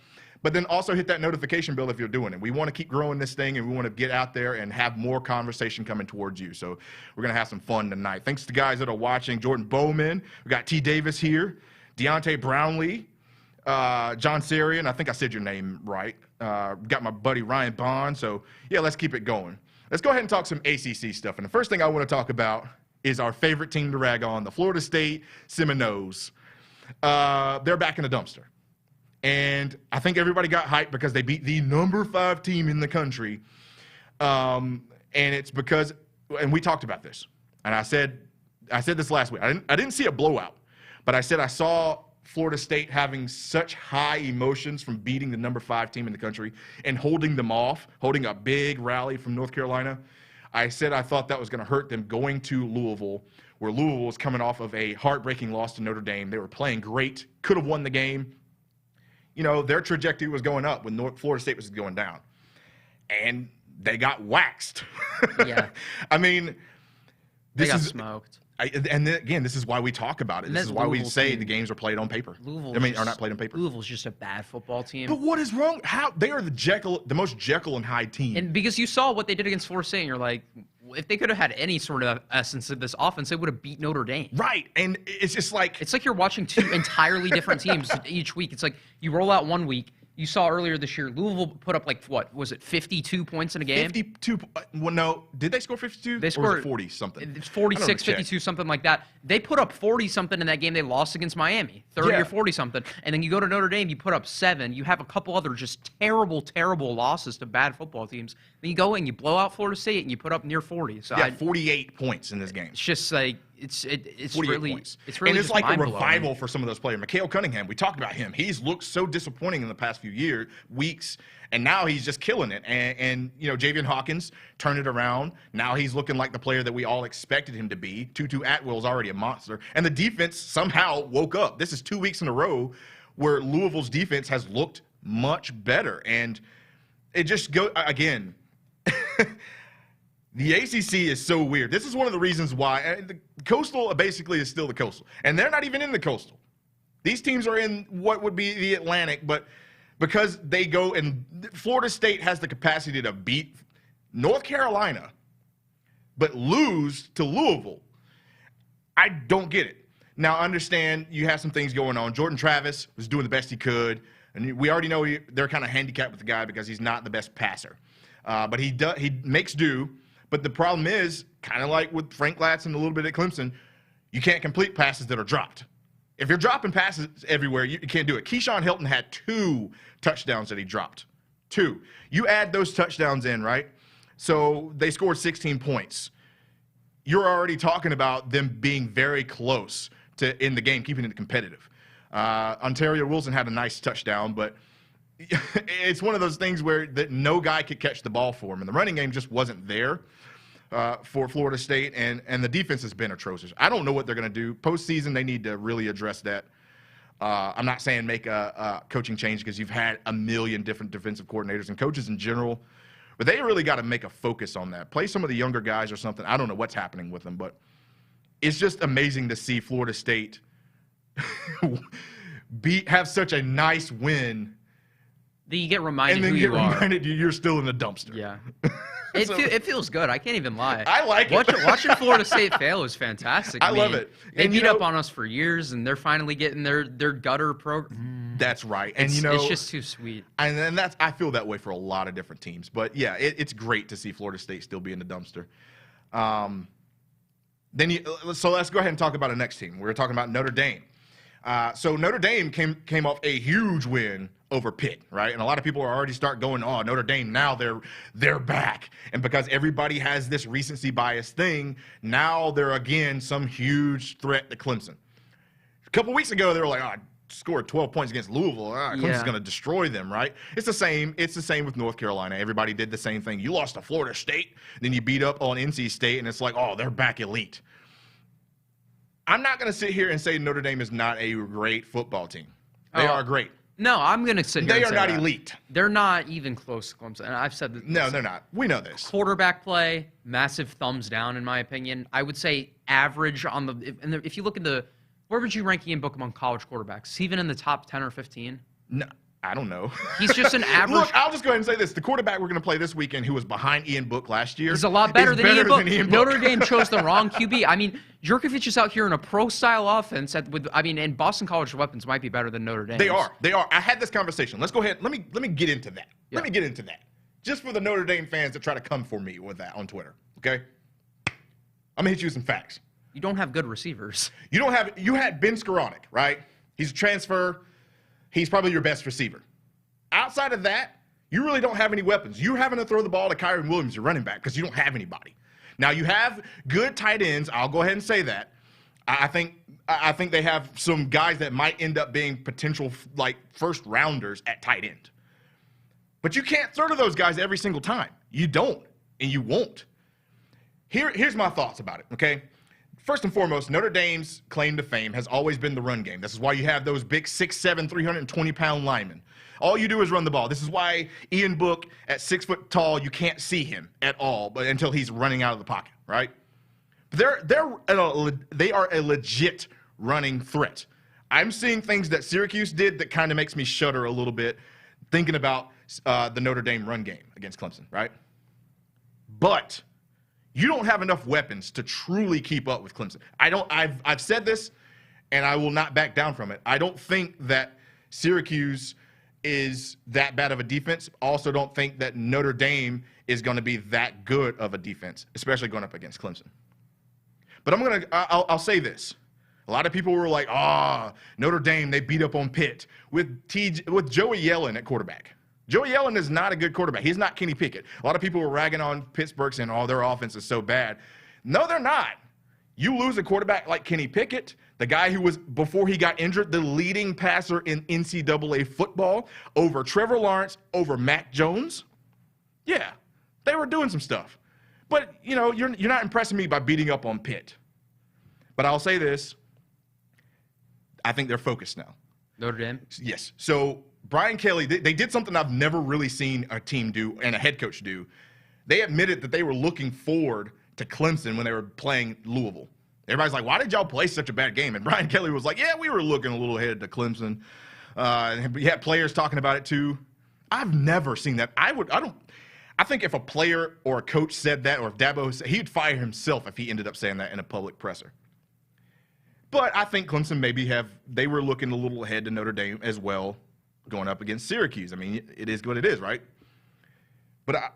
But then also hit that notification bell if you're doing it. We want to keep growing this thing, and we want to get out there and have more conversation coming towards you. So we're going to have some fun tonight. Thanks to the guys that are watching. Jordan Bowman. We got T. Davis here. Deontay Brownlee. John Sarian. I think I said your name right. Got my buddy Ryan Bond. So, yeah, let's keep it going. Let's go ahead and talk some ACC stuff. And the first thing I want to talk about is our favorite team to rag on, the Florida State Seminoles. They're back in the dumpster. And I think everybody got hyped because they beat the number 5 team in the country. And it's because, and we talked about this, and I said this last week. I didn't see a blowout, but I said I saw Florida State having such high emotions from beating the number 5 team in the country and holding them off, holding a big rally from North Carolina. I said I thought that was going to hurt them going to Louisville, where Louisville was coming off of a heartbreaking loss to Notre Dame. They were playing great, could have won the game. their trajectory was going up when Florida State was going down. And they got waxed. Yeah. I mean, they got smoked. And then, again, this is why we talk about it. And this is why we say team. The games are played on paper. Are not played on paper. Louisville's just a bad football team. But what is wrong? How they are the most Jekyll and Hyde team. And because you saw what they did against Florida State, and you're like, if they could have had any sort of essence of this offense, they would have beat Notre Dame. Right. And it's just like you're watching two entirely different teams each week. It's like you roll out one week. You saw earlier this year, Louisville put up 52 points in a game? 52. Well, no. Did they score 52? They scored 40 something. It's 46, 52, something like that. They put up 40 something in that game they lost against Miami, 30 or 40 something. And then you go to Notre Dame, you put up 7. You have a couple other just terrible, terrible losses to bad football teams. Then you go and you blow out Florida State and you put up near 40. So 48 points in this game. It's just like it's really points. It's really and it's like a mind-blowing. revival for some of those players. Mikhail Cunningham, we talked about him. He's looked so disappointing in the past few weeks, and now he's just killing it. And Javian Hawkins turned it around. Now he's looking like the player that we all expected him to be. Tutu Atwell's already a monster, and the defense somehow woke up. This is 2 weeks in a row where Louisville's defense has looked much better, and it just go again. The ACC is so weird. This is one of the reasons why the Coastal basically is still the Coastal. And they're not even in the Coastal. These teams are in what would be the Atlantic, but because they go and Florida State has the capacity to beat North Carolina, but lose to Louisville, I don't get it. Now, I understand you have some things going on. Jordan Travis was doing the best he could, and we already know they're kind of handicapped with the guy because he's not the best passer. But he makes do. But the problem is, kind of like with Frank Latz and a little bit at Clemson, you can't complete passes that are dropped. If you're dropping passes everywhere, you can't do it. Keyshawn Hilton had 2 touchdowns that he dropped. 2. You add those touchdowns in, right? So they scored 16 points. You're already talking about them being very close to in the game, keeping it competitive. Ontario Wilson had a nice touchdown, but it's one of those things where that no guy could catch the ball for him, and the running game just wasn't there for Florida State, and the defense has been atrocious. I don't know what they're going to do. Postseason, they need to really address that. I'm not saying make a coaching change because you've had a million different defensive coordinators and coaches in general, but they really got to make a focus on that. Play some of the younger guys or something. I don't know what's happening with them, but it's just amazing to see Florida State have such a nice win. You get reminded and then who you are. Reminded you're still in the dumpster. Yeah. It feels good. I can't even lie. I like it. Watching Florida State fail is fantastic. I love it. They beat up on us for years, and they're finally getting their gutter program. That's right. And it's just too sweet. And then I feel that way for a lot of different teams. But yeah, it's great to see Florida State still be in the dumpster. So let's go ahead and talk about the next team. We're talking about Notre Dame. So Notre Dame came off a huge win over Pitt, right? And a lot of people are already going, oh, Notre Dame, now they're back. And because everybody has this recency bias thing, now they're again some huge threat to Clemson. A couple weeks ago, they were like, oh, I scored 12 points against Louisville. Clemson's going to destroy them, right? It's the same with North Carolina. Everybody did the same thing. You lost to Florida State, then you beat up on NC State, and it's like, oh, they're back elite. I'm not going to sit here and say Notre Dame is not a great football team. They are great. No, I'm going to sit here and say they are not elite. They're not even close to Clemson. And I've said that. No, they're not. We know this. Quarterback play, massive thumbs down, in my opinion. I would say average on if you look at where would you rank Ian Book among college quarterbacks? Is he even in the top 10 or 15? No. I don't know. He's just an average. Look, I'll just go ahead and say this. The quarterback we're going to play this weekend who was behind Ian Book last year. He's a lot better than Ian Book. Notre Dame chose the wrong QB. I mean, Jurkovich is out here in a pro-style offense. And Boston College weapons might be better than Notre Dame. They are. I had this conversation. Let's go ahead. Let me get into that. Yeah. Let me get into that. Just for the Notre Dame fans that try to come for me with that on Twitter, okay? I'm going to hit you with some facts. You don't have good receivers. You had Ben Skoranek, right? He's a transfer. He's probably your best receiver. Outside of that, you really don't have any weapons. You're having to throw the ball to Kyron Williams, your running back, because you don't have anybody. Now, you have good tight ends. I'll go ahead and say that. I think they have some guys that might end up being potential first rounders at tight end. But you can't throw to those guys every single time. You don't, and you won't. Here's my thoughts about it, okay? first and foremost, Notre Dame's claim to fame has always been the run game. This is why you have those big 6'7", 320-pound linemen. All you do is run the ball. This is why Ian Book, at 6 foot tall, you can't see him at all, but until he's running out of the pocket, right? But they are a legit running threat. I'm seeing things that Syracuse did that kind of makes me shudder a little bit thinking about the Notre Dame run game against Clemson, right? But you don't have enough weapons to truly keep up with Clemson. I've said this, and I will not back down from it. I don't think that Syracuse is that bad of a defense. Also don't think that Notre Dame is going to be that good of a defense, especially going up against Clemson. But I'll say this. A lot of people were like, Notre Dame, they beat up on Pitt with Joey Yellen at quarterback. Joey Yellen is not a good quarterback. He's not Kenny Pickett. A lot of people were ragging on Pittsburgh saying, their offense is so bad. No, they're not. You lose a quarterback like Kenny Pickett, the guy who was, before he got injured, the leading passer in NCAA football, over Trevor Lawrence, over Mac Jones. Yeah, they were doing some stuff. But, you're not impressing me by beating up on Pitt. But I'll say this. I think they're focused now. Notre Dame? Yes. So Brian Kelly, they did something I've never really seen a team do and a head coach do. They admitted that they were looking forward to Clemson when they were playing Louisville. Everybody's like, why did y'all play such a bad game? And Brian Kelly was like, yeah, we were looking a little ahead to Clemson. You had players talking about it too. I've never seen that. I think if a player or a coach said that, or if Dabo said, he'd fire himself if he ended up saying that in a public presser. But I think Clemson they were looking a little ahead to Notre Dame as well, going up against Syracuse. I mean, it is what it is, right? But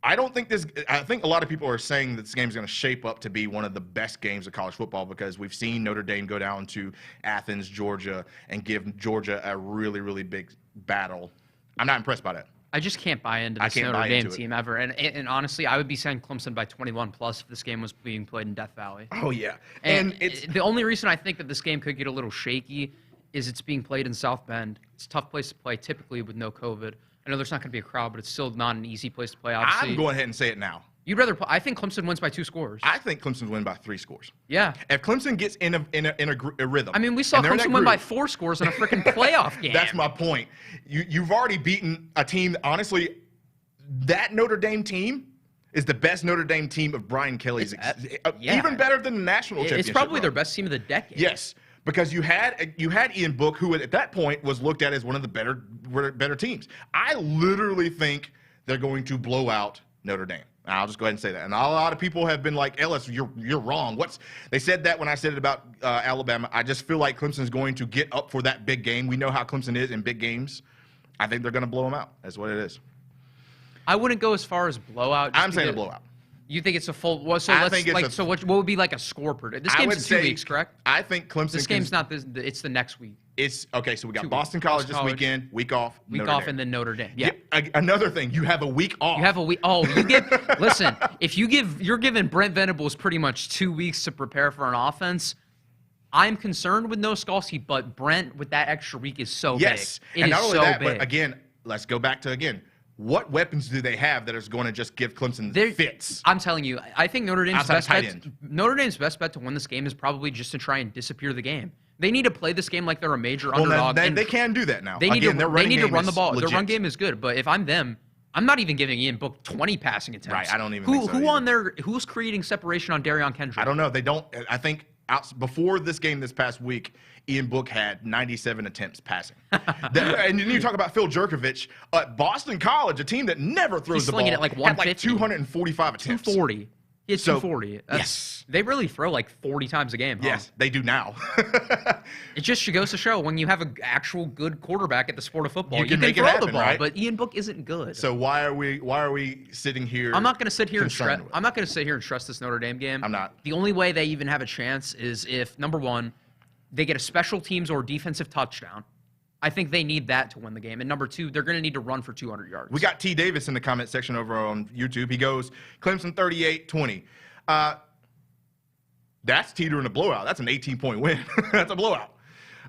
I don't think I think a lot of people are saying that this game is going to shape up to be one of the best games of college football because we've seen Notre Dame go down to Athens, Georgia, and give Georgia a really, really big battle. I'm not impressed by that. I just can't buy into this Notre Dame team ever. And honestly, I would be saying Clemson by 21+ if this game was being played in Death Valley. Oh, yeah. And the only reason I think that this game could get a little shaky is it's being played in South Bend. It's a tough place to play typically with no COVID. I know there's not going to be a crowd, but it's still not an easy place to play, obviously. I'm going ahead and say it now. You'd rather I think Clemson wins by 2 scores. I think Clemson wins by 3 scores. Yeah. If Clemson gets in a rhythm. I mean, we saw Clemson win by 4 scores in a freaking playoff game. That's my point. You've already beaten a team, honestly, that Notre Dame team is the best Notre Dame team of Brian Kelly's. Even better than the national championship. It's probably their best team of the decade. Yes. Because you had Ian Book, who at that point was looked at as one of the better teams. I literally think they're going to blow out Notre Dame. I'll just go ahead and say that. And a lot of people have been like, Ellis, you're wrong. They said that when I said it about Alabama. I just feel like Clemson's going to get up for that big game. We know how Clemson is in big games. I think they're going to blow them out. That's what it is. I wouldn't go as far as blowout. I'm saying a blowout. You think it's a full? Well, so what would be like a score per day? This game's in 2 weeks, correct? I think Clemson. This game's not this. It's the next week. It's okay. So we got Boston College this weekend. Week off. And then Notre Dame. Yeah. Another thing, you have a week off. You have a week. Oh, you get. Listen, if you're giving Brent Venables pretty much 2 weeks to prepare for an offense. I'm concerned with no Skalski, but Brent with that extra week is so big. Yes, and not only that, but again, let's go back to what weapons do they have that is going to just give Clemson fits? I'm telling you, I think Notre Dame's best bet to win this game is probably just to try and disappear the game. They need to play this game like they're a major underdog. They can do that now. They need to run the ball. Legit. Their run game is good, but if I'm them, I'm not even giving Ian Book 20 passing attempts. Right, I don't even think so who's creating separation on Darion Kendrick? I don't know. They don't. I think before this game this past week, Ian Book had 97 attempts passing. And then you talk about Phil Jerkovich at Boston College, a team that never throws the ball. It like 150. Had 245 attempts. 240. He had 240. Yes. They really throw like 40 times a game. Huh? Yes, they do now. It just goes to show when you have an actual good quarterback at the sport of football, you can make throw it happen, the ball. Right? But Ian Book isn't good. So why are we sitting here? I'm not going to sit here and stress. I'm not going to sit here and trust this Notre Dame game. I'm not. The only way they even have a chance is if number one, they get a special teams or defensive touchdown. I think they need that to win the game. And number two, they're going to need to run for 200 yards. We got T. Davis in the comment section over on YouTube. He goes, Clemson 38-20. That's teetering a blowout. That's an 18-point win. That's a blowout.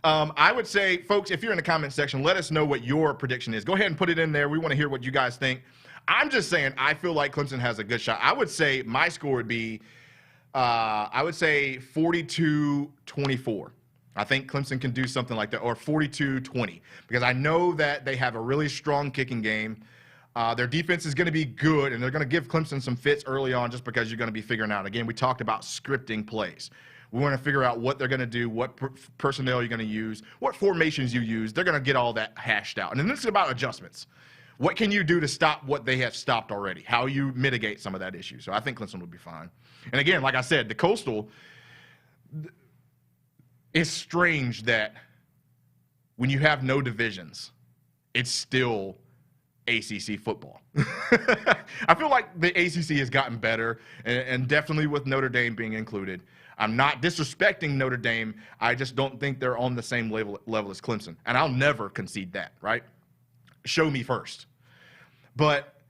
I would say, folks, if you're in the comment section, let us know what your prediction is. Go ahead and put it in there. We want to hear what you guys think. I'm just saying I feel like Clemson has a good shot. I would say my score would be I would say 42-24. I think Clemson can do something like that, or 42-20, because I know that they have a really strong kicking game. Their defense is going to be good, and they're going to give Clemson some fits early on just because you're going to be figuring out. Again, we talked about scripting plays. We want to figure out what they're going to do, what personnel you're going to use, what formations you use. They're going to get all that hashed out. And then this is about adjustments. What can you do to stop what they have stopped already? How you mitigate some of that issue. So I think Clemson will be fine. And again, like I said, the Coastal, it's strange that when you have no divisions, it's still ACC football. I feel like the ACC has gotten better, and definitely with Notre Dame being included. I'm not disrespecting Notre Dame. I just don't think they're on the same level as Clemson. And I'll never concede that, right? Show me first. But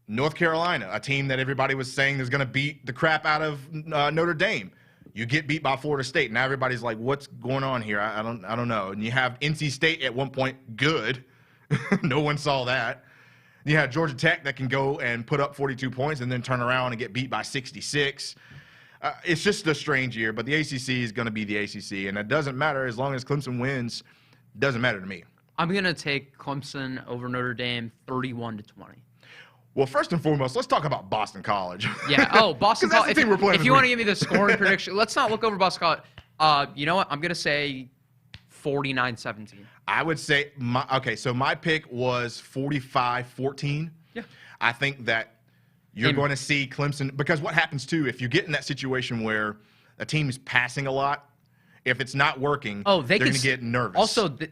North Carolina, a team that everybody was saying is going to beat the crap out of Notre Dame. You get beat by Florida State. Now everybody's like, what's going on here? I don't know. And you have NC State at one point good. No one saw that. You have Georgia Tech that can go and put up 42 points and then turn around and get beat by 66. It's just a strange year, but the ACC is going to be the ACC, and it doesn't matter as long as Clemson wins. It doesn't matter to me. I'm going to take Clemson over Notre Dame 31-20. Well, first and foremost, let's talk about Boston College. Yeah. Oh, Boston College. If you want to give me the scoring prediction, let's not look over Boston College. You know what? I'm going to say 49-17. I would say so my pick was 45-14. Yeah. I think that you're going to see Clemson, because what happens too, if you get in that situation where a team is passing a lot, if it's not working, they're going to get nervous. Also, this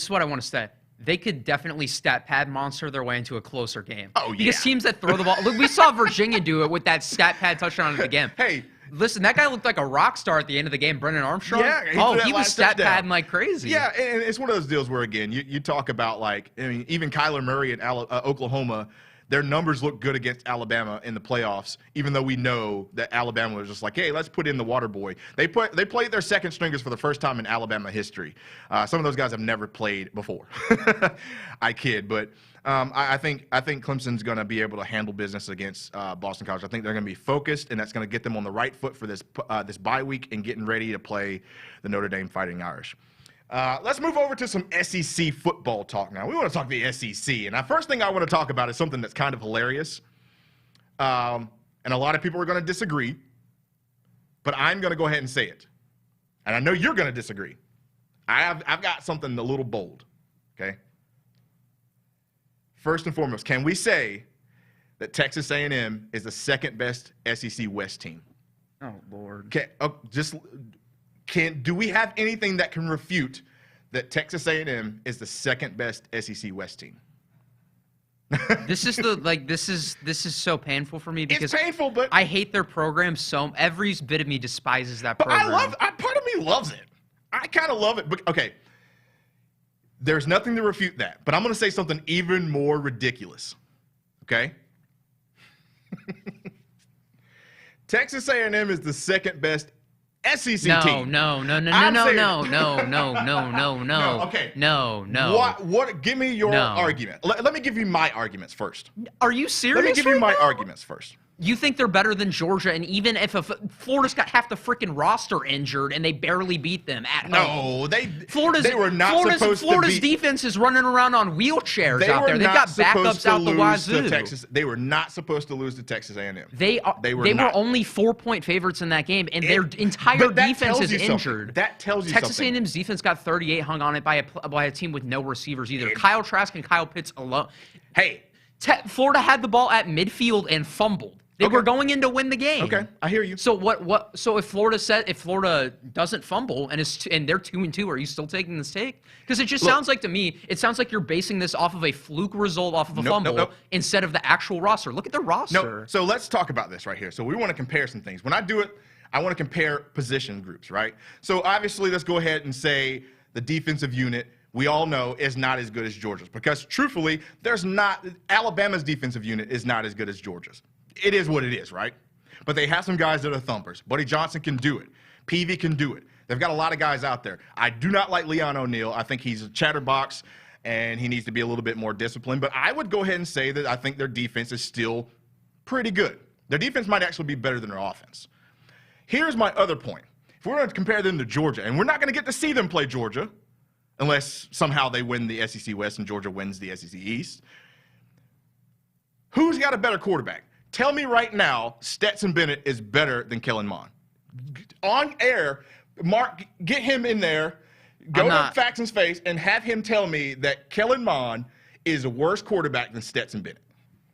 is what I want to say. They could definitely stat pad monster their way into a closer game. Oh, yeah. Because teams that throw the ball, look, we saw Virginia do it with that stat pad touchdown at the game. Hey. Listen, that guy looked like a rock star at the end of the game, Brennan Armstrong. Yeah, he was stat padding like crazy. Yeah, and it's one of those deals where, again, you talk about, like, I mean, even Kyler Murray in Oklahoma, their numbers look good against Alabama in the playoffs, even though we know that Alabama was just like, hey, let's put in the water boy. They played their second stringers for the first time in Alabama history. Some of those guys have never played before. I kid, but I think Clemson's going to be able to handle business against Boston College. I think they're going to be focused, and that's going to get them on the right foot for this bye week and getting ready to play the Notre Dame Fighting Irish. Let's move over to some SEC football talk now. We want to talk the SEC, and the first thing I want to talk about is something that's kind of hilarious, and a lot of people are going to disagree, but I'm going to go ahead and say it, and I know you're going to disagree. I've got something a little bold, okay? First and foremost, can we say that Texas A&M is the second best SEC West team? Oh, Lord. Do we have anything that can refute that Texas A&M is the second best SEC West team? This is so painful for me because it's painful, but I hate their program so. Every bit of me despises that but program. Part of me loves it. I kind of love it. But okay, there's nothing to refute that. But I'm going to say something even more ridiculous. Okay. Texas A&M is the second best SEC team. No. Okay. No. What? Give me your argument. Let me give you my arguments first. Are you serious? Let me give you my arguments first. You think they're better than Georgia, and even if Florida's got half the freaking roster injured and they barely beat them at home. No, they were not supposed to beat. Florida's defense is running around on wheelchairs out there. They've got backups out the wazoo. They were not supposed to lose to Texas A&M. They were only 4-point favorites in that game, and their entire defense is injured. That tells you Texas something. A&M's defense got 38 hung on it by a team with no receivers either. Kyle Trask and Kyle Pitts alone. Hey, Florida had the ball at midfield and fumbled. They were going in to win the game. Okay, I hear you. So what? So if Florida doesn't fumble and they're 2-2, are you still taking this take? Because it just sounds like to me, it sounds like you're basing this off of a fluke result off of a fumble instead of the actual roster. Look at the roster. No. So let's talk about this right here. So we want to compare some things. When I do it, I want to compare position groups, right? So obviously, let's go ahead and say the defensive unit, we all know, is not as good as Georgia's. Because truthfully, Alabama's defensive unit is not as good as Georgia's. It is what it is, right? But they have some guys that are thumpers. Buddy Johnson can do it. Peavy can do it. They've got a lot of guys out there. I do not like Leon O'Neal. I think he's a chatterbox, and he needs to be a little bit more disciplined. But I would go ahead and say that I think their defense is still pretty good. Their defense might actually be better than their offense. Here's my other point. If we're going to compare them to Georgia, and we're not going to get to see them play Georgia unless somehow they win the SEC West and Georgia wins the SEC East, who's got a better quarterback? Tell me right now Stetson Bennett is better than Kellen Mond. On air, Mark, get him in there, go to Faxon's face, and have him tell me that Kellen Mond is a worse quarterback than Stetson Bennett.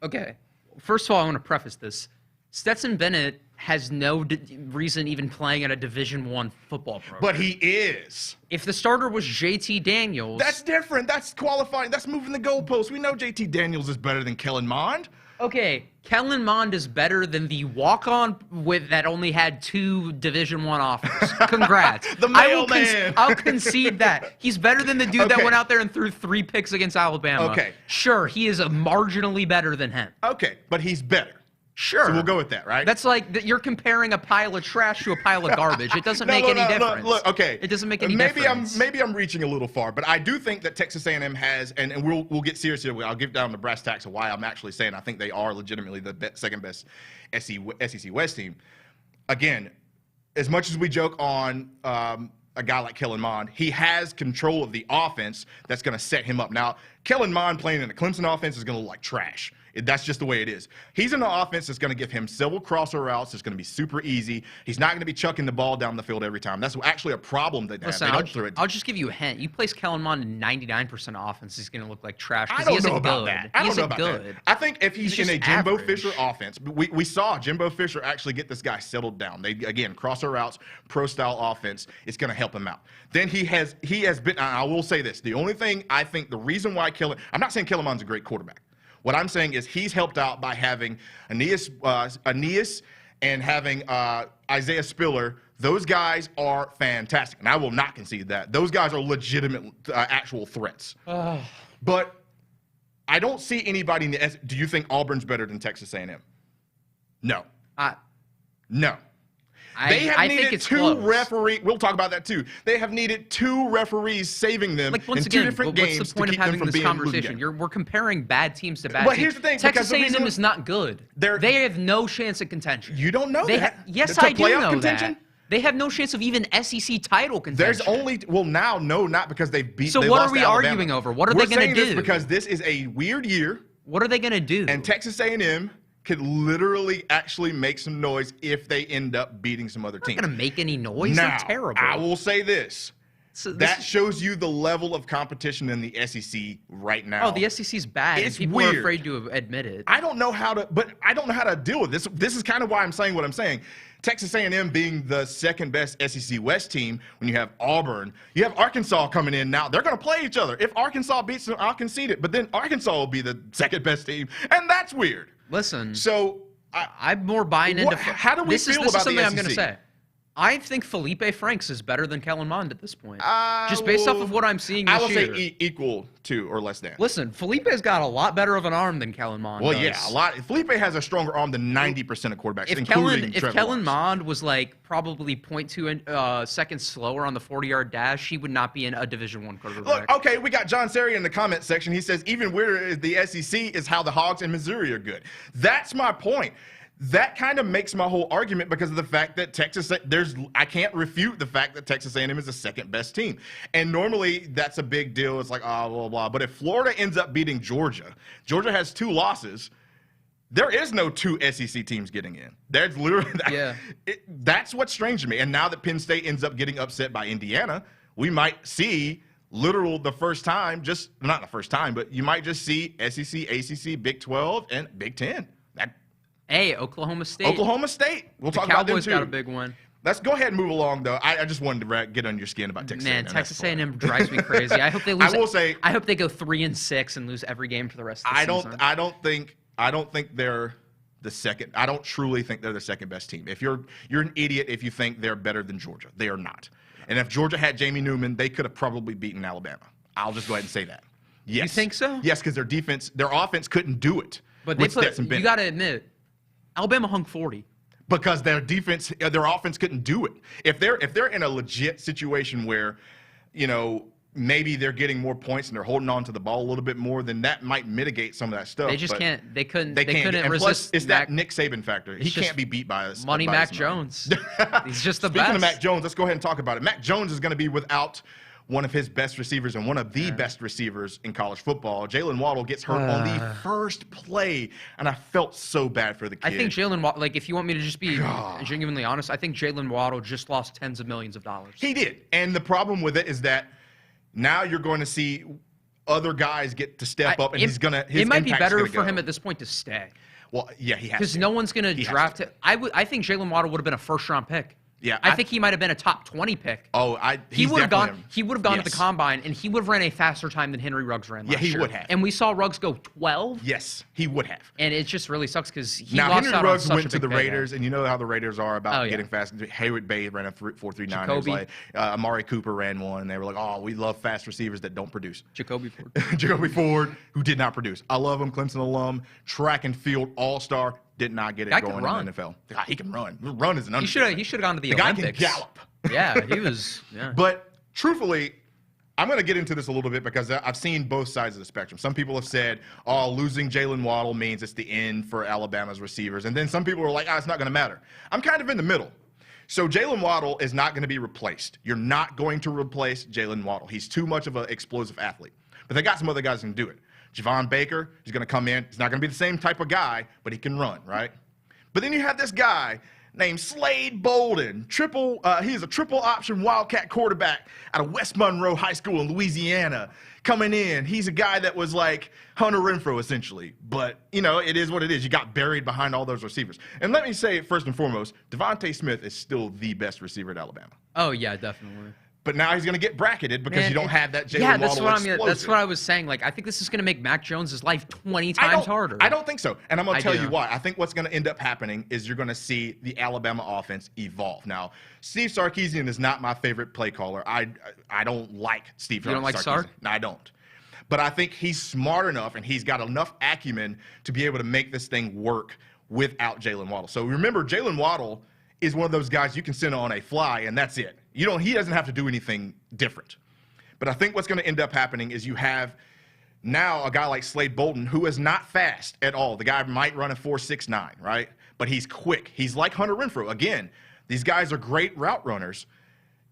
Okay. First of all, I want to preface this. Stetson Bennett has no reason even playing at a Division I football program. But he is. If the starter was JT Daniels... That's different. That's qualifying. That's moving the goalposts. We know JT Daniels is better than Kellen Mond. Okay, Kellen Mond is better than the walk-on that only had 2 Division I offers. Congrats. The mailman. I'll concede that. He's better than the dude that went out there and threw 3 picks against Alabama. Okay. Sure, he is marginally better than him. Okay, but he's better. Sure. So we'll go with that, right? That's like you're comparing a pile of trash to a pile of garbage. It doesn't make any difference. Look, okay. It doesn't make any difference. Maybe I'm reaching a little far, but I do think that Texas A&M has, and we'll get serious here. I'll give down the brass tacks of why I'm actually saying I think they are legitimately the second best SEC West team. Again, as much as we joke on a guy like Kellen Mond, he has control of the offense that's going to set him up. Now, Kellen Mond playing in the Clemson offense is going to look like trash. That's just the way it is. He's in an offense that's going to give him several crosser routes. It's going to be super easy. He's not going to be chucking the ball down the field every time. That's actually a problem that they have. They don't throw it. I'll just give you a hint. You place Kellen Mond in 99% of offense, he's going to look like trash. I don't know about that. I don't know about that. I think if he's in a Jimbo Fisher offense, we saw Jimbo Fisher actually get this guy settled down. They, again, crosser routes, pro-style offense. It's going to help him out. Then he has been, I will say this, the only thing I think, the reason why I'm not saying Kellen Mond's a great quarterback. What I'm saying is he's helped out by having Aeneas and having Isaiah Spiller. Those guys are fantastic, and I will not concede that. Those guys are legitimate, actual threats. But I don't see anybody in the do you think Auburn's better than Texas A&M? No. No. They have needed 2 referees. We'll talk about that too. They have needed 2 referees saving them in 2 different games. What's the point of having this conversation? We're comparing bad teams to bad teams. But here's the thing: Texas A&M is not good. They have no chance at contention. You don't know that. Yes, I do know that. They have no chance of even SEC title contention. There's only not because they've beat. So what are we arguing over? What are they going to do? Because this is a weird year. What are they going to do? And Texas A&M could literally actually make some noise if they end up beating some other teams. They're not going to make any noise. They're terrible. I will say this. That shows you the level of competition in the SEC right now. Oh, the SEC's bad. It's people weird. Are afraid to admit it. I don't know how to deal with this. This is kind of why I'm saying what I'm saying. Texas A&M being the second best SEC West team, when you have Auburn, you have Arkansas coming in now. They're going to play each other. If Arkansas beats them, I'll concede it. But then Arkansas will be the second best team, and that's weird. Listen. So I'm more buying into. How do we feel about the SEC? This is something I'm going to say. I think Felipe Franks is better than Kellen Mond at this point. Just based off of what I'm seeing this year. I will say equal to or less than. Listen, Felipe's got a lot better of an arm than Kellen Mond does. Yeah, a lot. Felipe has a stronger arm than 90% of quarterbacks, if Kellen Mond was like probably 0.2 seconds slower on the 40-yard dash, he would not be in a Division I quarterback. Look, okay, we got John Sari in the comment section. He says, even weirder is the SEC is how the Hogs in Missouri are good. That's my point. That kind of makes my whole argument because of the fact that I can't refute the fact that Texas A&M is the second best team. And normally that's a big deal. It's like, blah, blah, blah. But if Florida ends up beating Georgia has 2 losses, there is no 2 SEC teams getting in. There's literally that's what's strange to me. And now that Penn State ends up getting upset by Indiana, we might see the first time, not the first time, but you might just see SEC, ACC, Big 12, and Big 10. Hey, Oklahoma State. We'll talk about them too. Cowboys got a big one. Let's go ahead and move along, though. I just wanted to get on your skin about Texas A&M. Man, Texas A&M drives me crazy. I hope they lose. I will say, I hope they go 3-6 and lose every game for the rest of the season. I don't think they're the second. I don't truly think they're the second best team. If you're an idiot if you think they're better than Georgia. They are not. And if Georgia had Jamie Newman, they could have probably beaten Alabama. I'll just go ahead and say that. Yes. You think so? Yes, because their offense couldn't do it. But you got to admit, Alabama hung 40. Because their offense couldn't do it. If they're in a legit situation where, maybe they're getting more points and they're holding on to the ball a little bit more, then that might mitigate some of that stuff. They just can't. They couldn't and resist. Plus, it's that Nick Saban factor. He can't be beat by us. Money Mac Jones. He's just the best. Speaking of Mac Jones, let's go ahead and talk about it. Mac Jones is going to be without one of his best receivers and one of the best receivers in college football. Jalen Waddle gets hurt on the first play, and I felt so bad for the kid. I think Jalen Waddle, like, if you want me to just be genuinely honest, I think Jalen Waddle just lost tens of millions of dollars. He did. And the problem with it is that now you're going to see other guys get to step up, and it might be better for him at this point to stay. Well, yeah, he has to. Because no one's going to draft him. I think Jalen Waddle would have been a first-round pick. Yeah, I think he might have been a top 20 pick. Oh, he would have gone. He would have gone to the combine, and he would have ran a faster time than Henry Ruggs ran last year. Yeah, he would have. And we saw Ruggs go 12. Yes, he would have. And it just really sucks because he now lost Henry out Ruggs on went to the Raiders, payday. and you know how the Raiders are about getting fast. Hayward Bay ran a 4.39. It was like Amari Cooper ran one, and they were like, "Oh, we love fast receivers that don't produce." Jacoby Ford. Jacoby Ford, who did not produce. I love him, Clemson alum, track and field all-star. Did not get it going in the NFL. God, he can run. Run is an understatement. He should have gone to the Olympics. Olympics. Guy can gallop. Yeah, he was. Yeah. But truthfully, I'm going to get into this a little bit because I've seen both sides of the spectrum. Some people have said, "Oh, losing Jalen Waddle means it's the end for Alabama's receivers," and then some people are like, "Oh, it's not going to matter." I'm kind of in the middle. So Jalen Waddle is not going to be replaced. You're not going to replace Jalen Waddle. He's too much of an explosive athlete. But they got some other guys who can do it. Javon Baker, he's going to come in. He's not going to be the same type of guy, but he can run, right? But then you have this guy named Slade Bolden. He's a triple option Wildcat quarterback out of West Monroe High School in Louisiana coming in. He's a guy that was like Hunter Renfrow, essentially. But, you know, it is what it is. You got buried behind all those receivers. And let me say, first and foremost, Devontae Smith is still the best receiver at Alabama. Oh, yeah, definitely. But now he's going to get bracketed because you don't have that Jalen Waddle explosive. That's what I was saying. Like, I think this is going to make Mac Jones' life 20 times harder. I don't think so. And I'm going to tell you why. I think what's going to end up happening is you're going to see the Alabama offense evolve. Now, Steve Sarkisian is not my favorite play caller. I don't like Steve Sarkisian. You don't like Sark? No, I don't. But I think he's smart enough and he's got enough acumen to be able to make this thing work without Jalen Waddle. So remember, Jalen Waddle is one of those guys you can send on a fly, and that's it. He doesn't have to do anything different. But I think what's going to end up happening is you have now a guy like Slade Bolden who is not fast at all. The guy might run a 4.69, right? But he's quick. He's like Hunter Renfrow. Again, these guys are great route runners.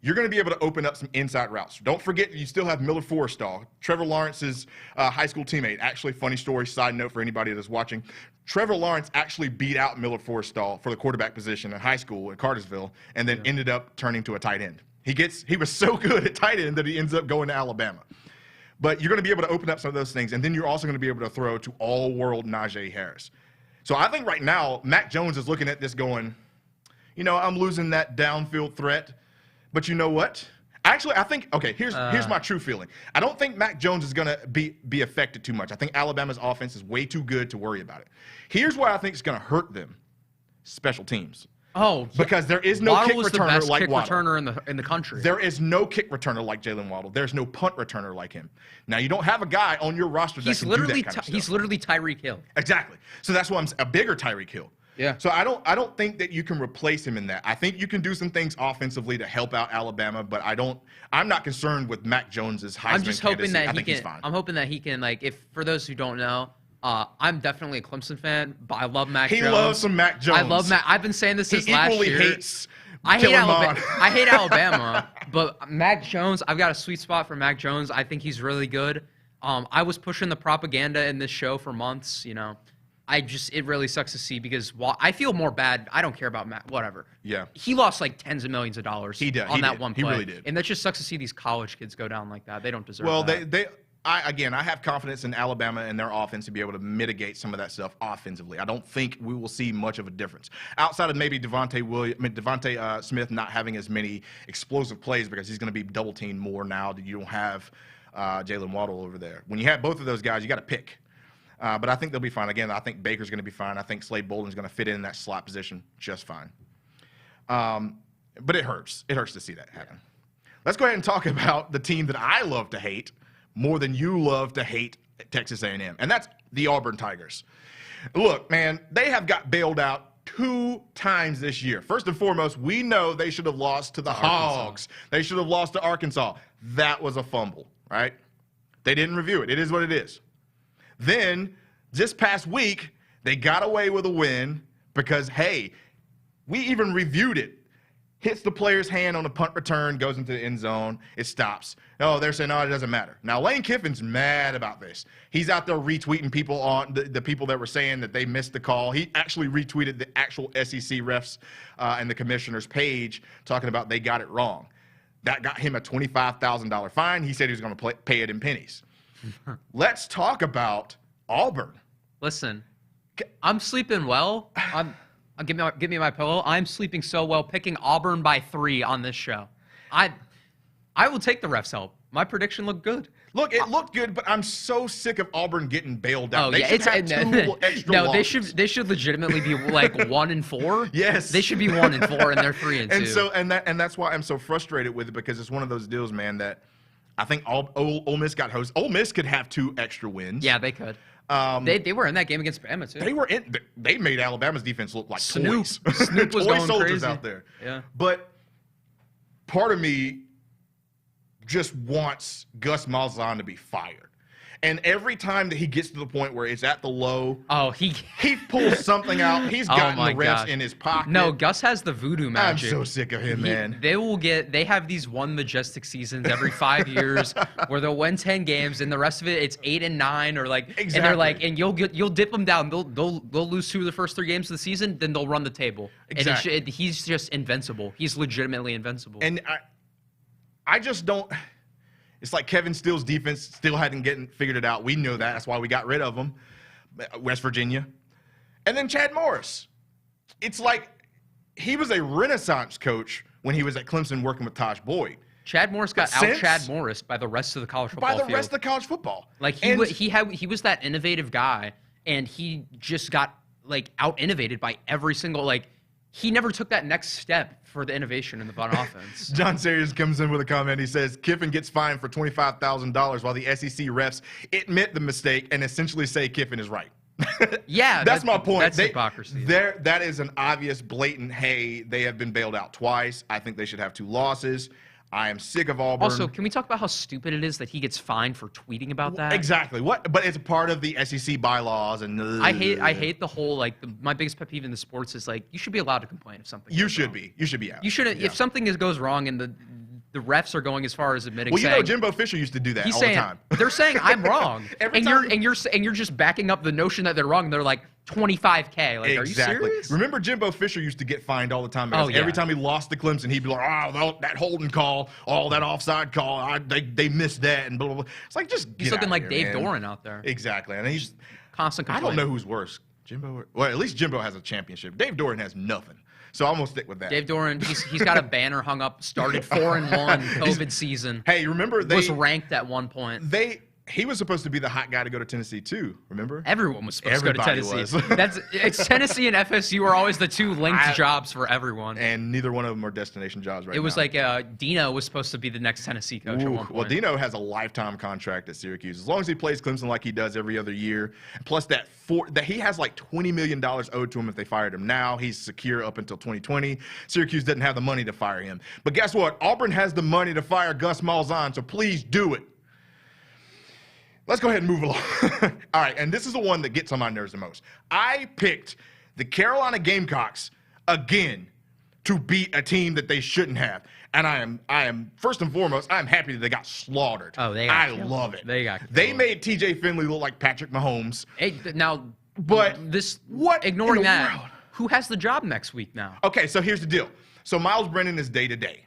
You're going to be able to open up some inside routes. Don't forget, you still have Miller Forrestall, Trevor Lawrence's high school teammate. Actually, funny story, side note for anybody that's watching. Trevor Lawrence actually beat out Miller Forrestall for the quarterback position in high school in Cartersville and then ended up turning to a tight end. He was so good at tight end that he ends up going to Alabama. But you're going to be able to open up some of those things, and then you're also going to be able to throw to all-world Najee Harris. So I think right now, Mac Jones is looking at this going, I'm losing that downfield threat. But you know what? Actually, I think, here's my true feeling. I don't think Mac Jones is going to be affected too much. I think Alabama's offense is way too good to worry about it. Here's why I think it's going to hurt them. Special teams. Oh, because there is no Waddle kick returner like Waddle. Returner in the country. There is no kick returner like Jalen Waddle. There's no punt returner like him. Now, you don't have a guy on your roster that can do that kind of stuff. He's literally Tyreek Hill. Exactly. So that's why I'm a bigger Tyreek Hill. Yeah. So I don't think that you can replace him in that. I think you can do some things offensively to help out Alabama, but I'm not concerned with Mac Jones's Heisman I'm just hoping candidacy. that he's fine. I'm hoping that he can, for those who don't know, I'm definitely a Clemson fan, but I love Mac Jones. He loves some Mac Jones. I love Mac. I've been saying this since last year. He equally hates I hate Alabama, but Mac Jones, I've got a sweet spot for Mac Jones. I think he's really good. I was pushing the propaganda in this show for months, it really sucks to see because I feel more bad. I don't care about Matt, whatever. Yeah. He lost like tens of millions of dollars on that one play. He really did. And that just sucks to see these college kids go down like that. They don't deserve that. Well, I have confidence in Alabama and their offense to be able to mitigate some of that stuff offensively. I don't think we will see much of a difference. Outside of maybe Devontae Smith not having as many explosive plays because he's going to be double-teamed more now that you don't have Jalen Waddle over there. When you have both of those guys, you got to pick. But I think they'll be fine. Again, I think Baker's going to be fine. I think Slade Bolden's going to fit in that slot position just fine. But it hurts. It hurts to see that happen. Let's go ahead and talk about the team that I love to hate more than you love to hate Texas A&M, and that's the Auburn Tigers. Look, man, they have got bailed out 2 times this year. First and foremost, we know they should have lost to the Hogs. They should have lost to Arkansas. That was a fumble. right? They didn't review it. It is what it is. Then, this past week, they got away with a win because, hey, we even reviewed it. Hits the player's hand on the punt return, goes into the end zone, it stops. Oh, they're saying, no, it doesn't matter. Now, Lane Kiffin's mad about this. He's out there retweeting people on the people that were saying that they missed the call. He actually retweeted the actual SEC refs and the commissioner's page talking about they got it wrong. That got him a $25,000 fine. He said he was going to pay it in pennies. Let's talk about Auburn. Listen, I'm sleeping well. Give me my pillow. I'm sleeping so well picking Auburn by 3 on this show. I will take the refs' help. My prediction looked good. Look, it looked good, but I'm so sick of Auburn getting bailed out. Oh, they yeah, should have 2 extra losses. they should legitimately be like 1-4. Yes, they should be 1-4, and they're 3-2. And that's why I'm so frustrated with it, because it's one of those deals, man, that I think Ole Miss got hosed. Ole Miss could have 2 extra wins. Yeah, they could. They were in that game against Bama too. They made Alabama's defense look like Snoop. toys. Snoop was toy going soldiers crazy out there. Yeah. But part of me just wants Gus Malzahn to be fired. And every time that he gets to the point where it's at the low, he pulls something out. He's gotten the refs in his pocket. No, Gus has the voodoo magic. I'm so sick of him, man. They have these one majestic seasons every 5 years where they'll win 10 games and the rest of it it's 8 and 9 or like exactly. And they're like, and you'll dip them down. They'll lose 2 of the first 3 games of the season, then they'll run the table. Exactly. And he's just invincible. He's legitimately invincible. And I just don't. It's like Kevin Steele's defense still hadn't figured it out. We know that. That's why we got rid of him. West Virginia. And then Chad Morris. It's like he was a Renaissance coach when he was at Clemson working with Taj Boyd. Chad Morris got Chad Morris by the rest of the college football field. By the rest of the college football. Like he was that innovative guy, and he just got like out innovated by every single like. He never took that next step for the innovation in the fun offense. John Sayers comes in with a comment. He says, Kiffin gets fined for $25,000 while the SEC refs admit the mistake and essentially say Kiffin is right. Yeah. That's my point. That's hypocrisy. That is an obvious, blatant, hey, they have been bailed out twice. I think they should have 2 losses. I am sick of Auburn. Also, can we talk about how stupid it is that he gets fined for tweeting about that? Exactly. What? But it's a part of the SEC bylaws, and I hate the whole like. My biggest pet peeve in the sports is like you should be allowed to complain if something. You should be out. You shouldn't. Yeah. If something goes wrong and the refs are going as far as admitting. Well, Jimbo Fisher used to do that all the time. They're saying I'm wrong, you're just backing up the notion that they're wrong. And they're like $25K. Like, exactly. Are you serious? Remember, Jimbo Fisher used to get fined all the time. Because every time he lost to Clemson, he'd be like, "Oh, that holding call, that offside call, they missed that," and blah blah blah. It's like he's looking like Dave Doran out there. Exactly, and he's constant. I don't know who's worse, Jimbo. Well, at least Jimbo has a championship. Dave Doran has nothing. So I'm gonna stick with that. Dave Doran, he's got a banner hung up. Started 4-1 COVID season. Hey, remember was ranked at one point. He was supposed to be the hot guy to go to Tennessee too. Remember? Everyone was supposed to go to Tennessee. It's Tennessee and FSU are always the 2 linked jobs for everyone. And neither one of them are destination jobs right now. It was like Dino was supposed to be the next Tennessee coach at one point. Well, Dino has a lifetime contract at Syracuse as long as he plays Clemson like he does every other year. Plus that he has like $20 million owed to him if they fired him now. He's secure up until 2020. Syracuse doesn't have the money to fire him. But guess what? Auburn has the money to fire Gus Malzahn, so please do it. Let's go ahead and move along. All right, and this is the one that gets on my nerves the most. I picked the Carolina Gamecocks again to beat a team that they shouldn't have. And I am first and foremost, I'm happy that they got slaughtered. Oh, they got killed. Love it. They made TJ Finley look like Patrick Mahomes. Ignoring that, world? Who has the job next week now? Okay, so here's the deal. So Miles Brennan is day-to-day.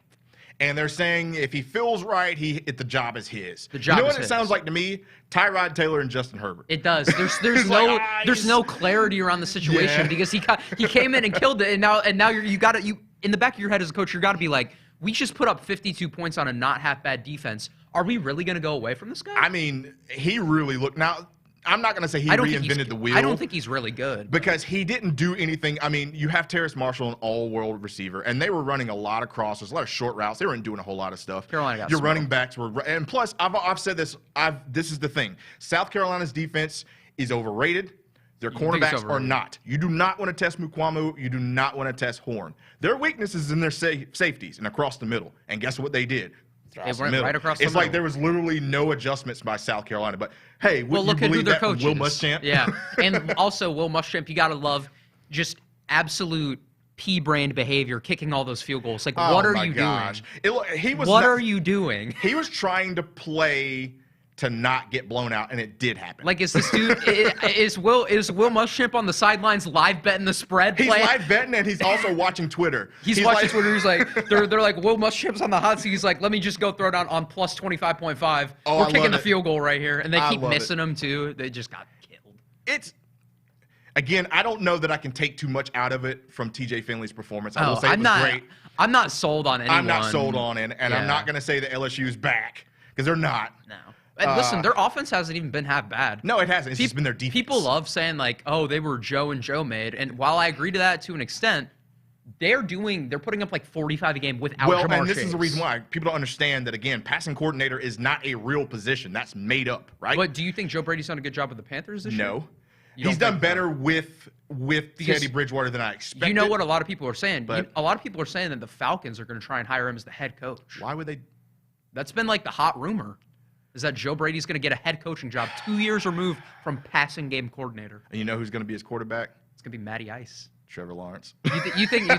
And they're saying if he feels right, the job is his. The job you know what it sounds like to me? Tyrod Taylor and Justin Herbert. It does. There's no clarity around the situation because he came in and killed it, and now you in the back of your head as a coach, you got to be like, we just put up 52 points on a not half bad defense. Are we really going to go away from this guy? I mean, he really looked now. I'm not going to say he reinvented the wheel. I don't think he's really good. Because he didn't do anything. I mean, you have Terrace Marshall, an all-world receiver, and they were running a lot of crosses, a lot of short routes. They weren't doing a whole lot of stuff. Carolina got Your running backs were – and plus, I've said this. This is the thing. South Carolina's defense is overrated. Their cornerbacks are not. You do not want to test Mukwamu. You do not want to test Horn. Their weakness is in their safeties and across the middle. And guess what they did? They went right across the middle. It's like there was literally no adjustments by South Carolina. But hey, well, look at who their coach is. Will Muschamp? Yeah, and also Will Muschamp, you got to love just absolute P-brand behavior, kicking all those field goals. Like, what are you doing? What are you doing? He was trying to play to not get blown out, and it did happen. Like, is this dude is Will Muschamp on the sidelines live betting the spread? He's live betting, and he's also watching Twitter. He's watching Twitter. He's like, they're like, Will Muschamp's on the hot seat. He's like, let me just go throw down on plus 25.5. We're kicking the field goal right here, and they keep missing them too. They just got killed. Again, I don't know that I can take too much out of it from TJ Finley's performance. I will say it was great. I'm not sold on anyone. I'm not sold on it, and I'm not going to say that LSU's back because they're not. No. And listen, their offense hasn't even been half bad. No, it hasn't. It's just been their defense. People love saying, like, oh, they were Joe and Joe made. And while I agree to that to an extent, they're putting up like 45 a game without Ja'Marr and this Chase. is the reason why people don't understand that, again, passing coordinator is not a real position. That's made up, right? But do you think Joe Brady's done a good job with the Panthers this year? No. He's done better with Teddy Bridgewater than I expected. You know what a lot of people are saying? But a lot of people are saying that the Falcons are going to try and hire him as the head coach. Why would they? That's been like the hot rumor. Is that Joe Brady's going to get a head coaching job 2 years removed from passing game coordinator. And you know who's going to be his quarterback? It's going to be Matty Ice. Trevor Lawrence. You think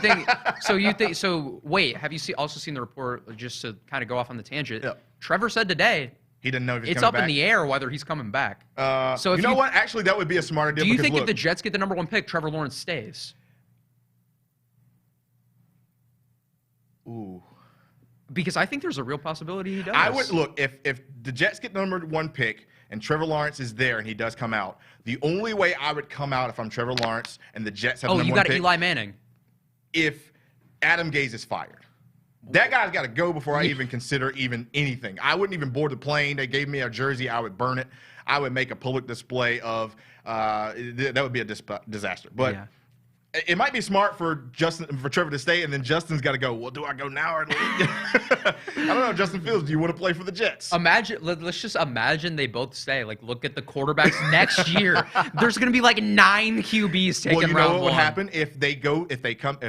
so wait, have you also seen the report, just to kind of go off on the tangent? Yeah. Trevor said today he didn't know if it's up in the air whether he's coming back. So you know what? Actually, that would be a smart idea. Do you think if the Jets get the number 1 pick, Trevor Lawrence stays? Ooh. Because I think there's a real possibility he does. I would look if the Jets get the number 1 pick and Trevor Lawrence is there and he does come out. The only way I would come out if I'm Trevor Lawrence and the Jets have the number 1 pick. Oh, you got Eli Manning. If Adam Gase is fired, that guy's got to go before I even consider anything. I wouldn't even board the plane. They gave me a jersey. I would burn it. I would make a public display of. That would be a disaster. But. Yeah. It might be smart for Trevor to stay, and then Justin's got to go. Well, do I go now or later? I don't know, Justin Fields. Do you want to play for the Jets? Let's just imagine they both stay. Like, look at the quarterbacks next year. There's going to be like 9 QBs taking round 1. Well, you know what would happen if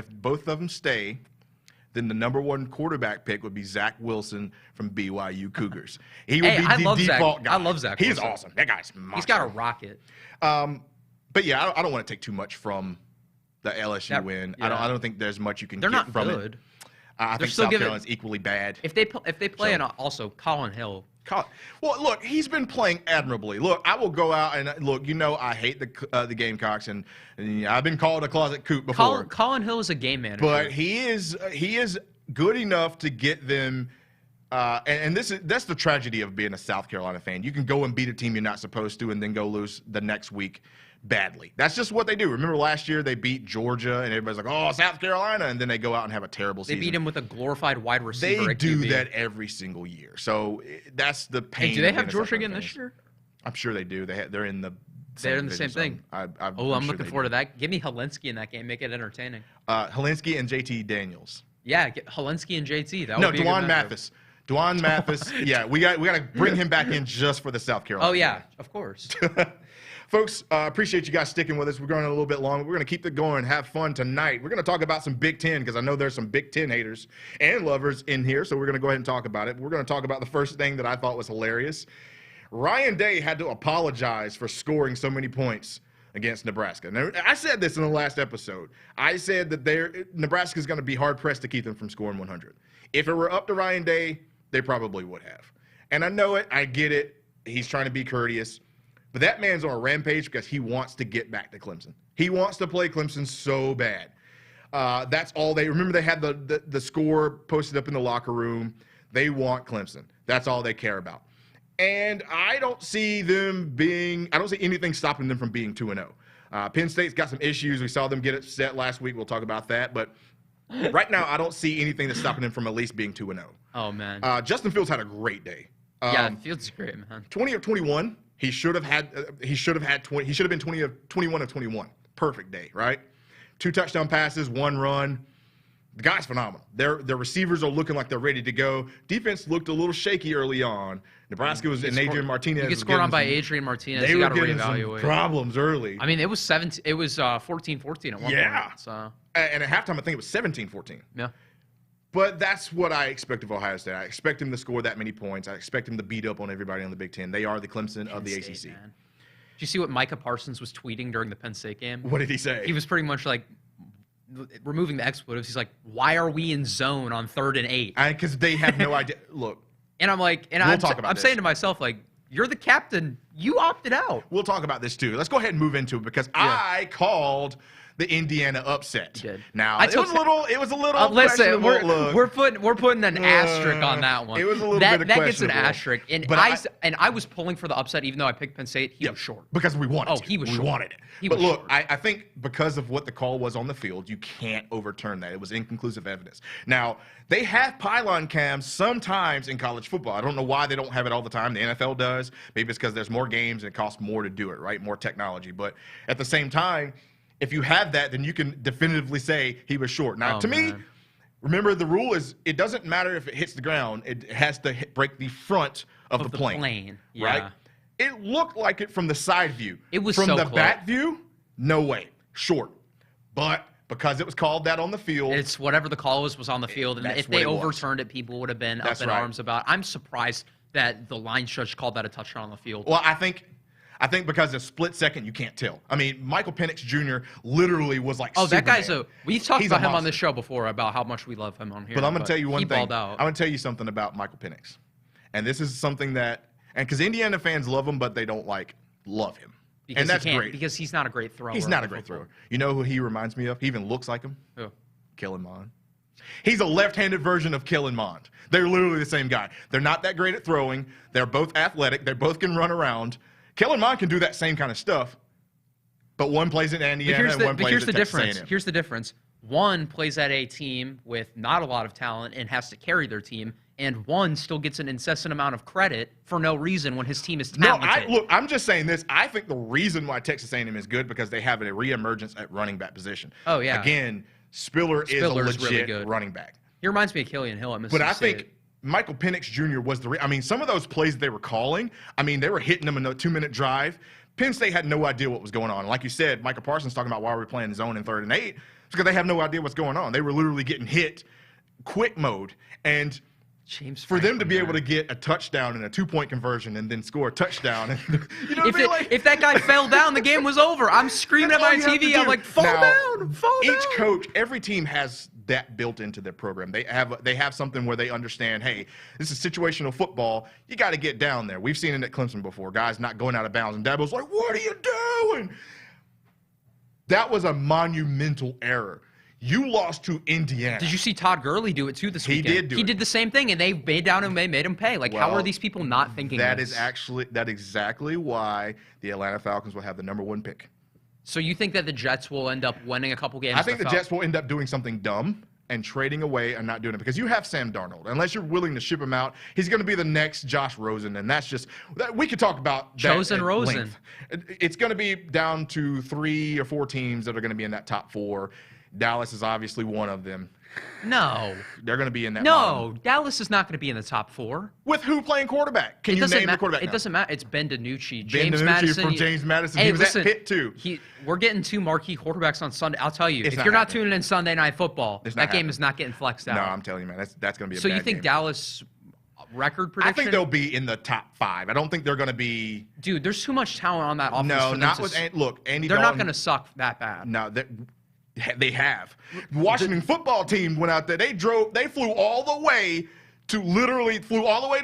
both of them stay? Then the number 1 quarterback pick would be Zach Wilson from BYU Cougars. He would be the default guy. I love Zach. He's awesome. That guy's monster. He's got a rocket. But yeah, I don't want to take too much from the LSU win. Yeah. I don't think there's much you can get from good. It. I think South Carolina's equally bad. If they play and also Colin Hill. Well, look, he's been playing admirably. Look, I will go out and look. You know, I hate the Gamecocks, and I've been called a closet coot before. Colin Hill is a game manager, but he is good enough to get them. And that's the tragedy of being a South Carolina fan. You can go and beat a team you're not supposed to, and then go lose the next week badly. That's just what they do. Remember last year they beat Georgia, and everybody's like, "Oh, South Carolina," and then they go out and have a terrible season. They beat him with a glorified wide receiver. They do that every single year. So that's the pain. Hey, do they have Georgia again this year? I'm sure they do. They're in the. They're in the same thing. I'm looking forward to that. Give me Helinski in that game. Make it entertaining. Helinski and JT Daniels. Yeah, get Helinski and JT. Dwan Mathis. Dwan Mathis. Yeah, we got to bring him back in just for the South Carolina. Oh yeah, of course. Folks, appreciate you guys sticking with us. We're going a little bit long. We're going to keep it going, have fun tonight. We're going to talk about some Big Ten because I know there's some Big Ten haters and lovers in here, so we're going to go ahead and talk about it. We're going to talk about the first thing that I thought was hilarious. Ryan Day had to apologize for scoring so many points against Nebraska. Now, I said this in the last episode. I said that Nebraska is going to be hard-pressed to keep them from scoring 100. If it were up to Ryan Day, they probably would have. And I know it. I get it. He's trying to be courteous. But that man's on a rampage because he wants to get back to Clemson. He wants to play Clemson so bad. That's all remember they had the score posted up in the locker room. They want Clemson. That's all they care about. And I don't see anything stopping them from being 2-0. Penn State's got some issues. We saw them get upset last week. We'll talk about that. But right now, I don't see anything that's stopping them from at least being 2-0. Oh, man. Justin Fields had a great day. Fields is great, man. 20 of 21. He should have had 20. He should have been 21 of 21. Perfect day, right? 2 touchdown passes, 1 run. The guy's phenomenal. Their receivers are looking like they're ready to go. Defense looked a little shaky early on. Nebraska was and Adrian Martinez. You get scored on by Adrian Martinez. They were getting some problems early. I mean, it was 14-14 at one point. So. And at halftime, I think it was 17-14. Yeah. But that's what I expect of Ohio State. I expect him to score that many points. I expect him to beat up on everybody on the Big Ten. They are the Clemson of the ACC. Man. Did you see what Micah Parsons was tweeting during the Penn State game? What did he say? He was pretty much like removing the expletives. He's like, "Why are we in zone on 3rd and 8?" Because they have no idea. Look, and I'm like, and I'm saying to myself, like, you're the captain. You opted out. We'll talk about this too. Let's go ahead and move into it because I called the Indiana upset. You did. Now it was a little. Listen, we're putting an asterisk on that one. It was a little bit of that gets an asterisk. And I was pulling for the upset, even though I picked Penn State. He was short because we wanted. He was short. We wanted it. But look, I think because of what the call was on the field, you can't overturn that. It was inconclusive evidence. Now they have pylon cams sometimes in college football. I don't know why they don't have it all the time. The NFL does. Maybe it's because there's more games and it costs more to do it, right? More technology. But at the same time, if you have that, then you can definitively say he was short. Now, to me, remember the rule is it doesn't matter if it hits the ground. It has to break the front of the plane. Yeah. Right? It looked like it from the side view. It was from so the close. back view, no way. Short. But because it was called that on the field. It's whatever the call was on the field. And if they overturned it, people would have been up in arms about it. I'm surprised that the line judge called that a touchdown on the field. Well, I think because a split second, you can't tell. I mean, Michael Penix Jr. literally was like Superman. That guy's we've talked about him on this show before about how much we love him on here. But I'm going to tell you one thing. Balled out. I'm going to tell you something about Michael Penix. And this is something that, and because Indiana fans love him, but they don't love him. Because and that's great. Because he's not a great thrower. He's not a great thrower. You know who he reminds me of? He even looks like him? Who? Kellen Mond. He's a left-handed version of Kellen Mond. They're literally the same guy. They're not that great at throwing. They're both athletic. They both can run around. Kellen Mond can do that same kind of stuff, but one plays at Indiana and one plays at Texas A&M. Here's the difference. One plays at a team with not a lot of talent and has to carry their team, and one still gets an incessant amount of credit for no reason when his team is talented. No, I'm just saying this. I think the reason why Texas A&M is good because they have a reemergence at running back position. Oh, yeah. Again, Spiller is a legit really good running back. He reminds me of Killian Hill at Mississippi But I State. think Michael Penix Jr. was I mean, some of those plays they were calling, I mean, they were hitting them in a 2-minute drive. Penn State had no idea what was going on. Like you said, Micah Parsons talking about why we're playing zone in 3rd and 8. It's because they have no idea what's going on. They were literally getting hit quick mode. And for them to be able to get a touchdown and a 2-point conversion and then score a touchdown. And, you know what I mean? If that guy fell down, the game was over. I'm screaming at my TV. I'm like, fall down. Each coach, every team has that built into their program. They have something where they understand, hey, this is situational football. You got to get down there. We've seen it at Clemson before. Guys not going out of bounds. And Dabo's like, what are you doing? That was a monumental error. You lost to Indiana. Did you see Todd Gurley do it too this weekend? He did do it. He did the same thing, and they made down and they made him pay. Like, how are these people not thinking this? That's exactly why the Atlanta Falcons will have the #1 pick. So you think that the Jets will end up winning a couple games? I think the Jets will end up doing something dumb and trading away and not doing it because you have Sam Darnold. Unless you're willing to ship him out, he's going to be the next Josh Rosen, and that's just we could talk about Chosen Rosen. It's going to be down to 3 or 4 teams that are going to be in that top 4. Dallas is obviously one of them. No. They're going to be in that bottom. Dallas is not going to be in the top 4. With who playing quarterback? Can you name the quarterback? It doesn't matter. It's Ben DiNucci. James Madison. From James Madison. Hey, he was at Pitt, too. We're getting 2 marquee quarterbacks on Sunday. I'll tell you, if you're not tuning in Sunday Night Football, that game is not getting flexed out. No, I'm telling you, man. That's going to be a bad game. So you think Dallas record prediction? I think they'll be in the top 5. I don't think they're going to be. Dude, there's too much talent on that offense. No, not with Andy Dalton. They're not going to suck that bad. No, they have. The Washington football team went out there. They flew all the way to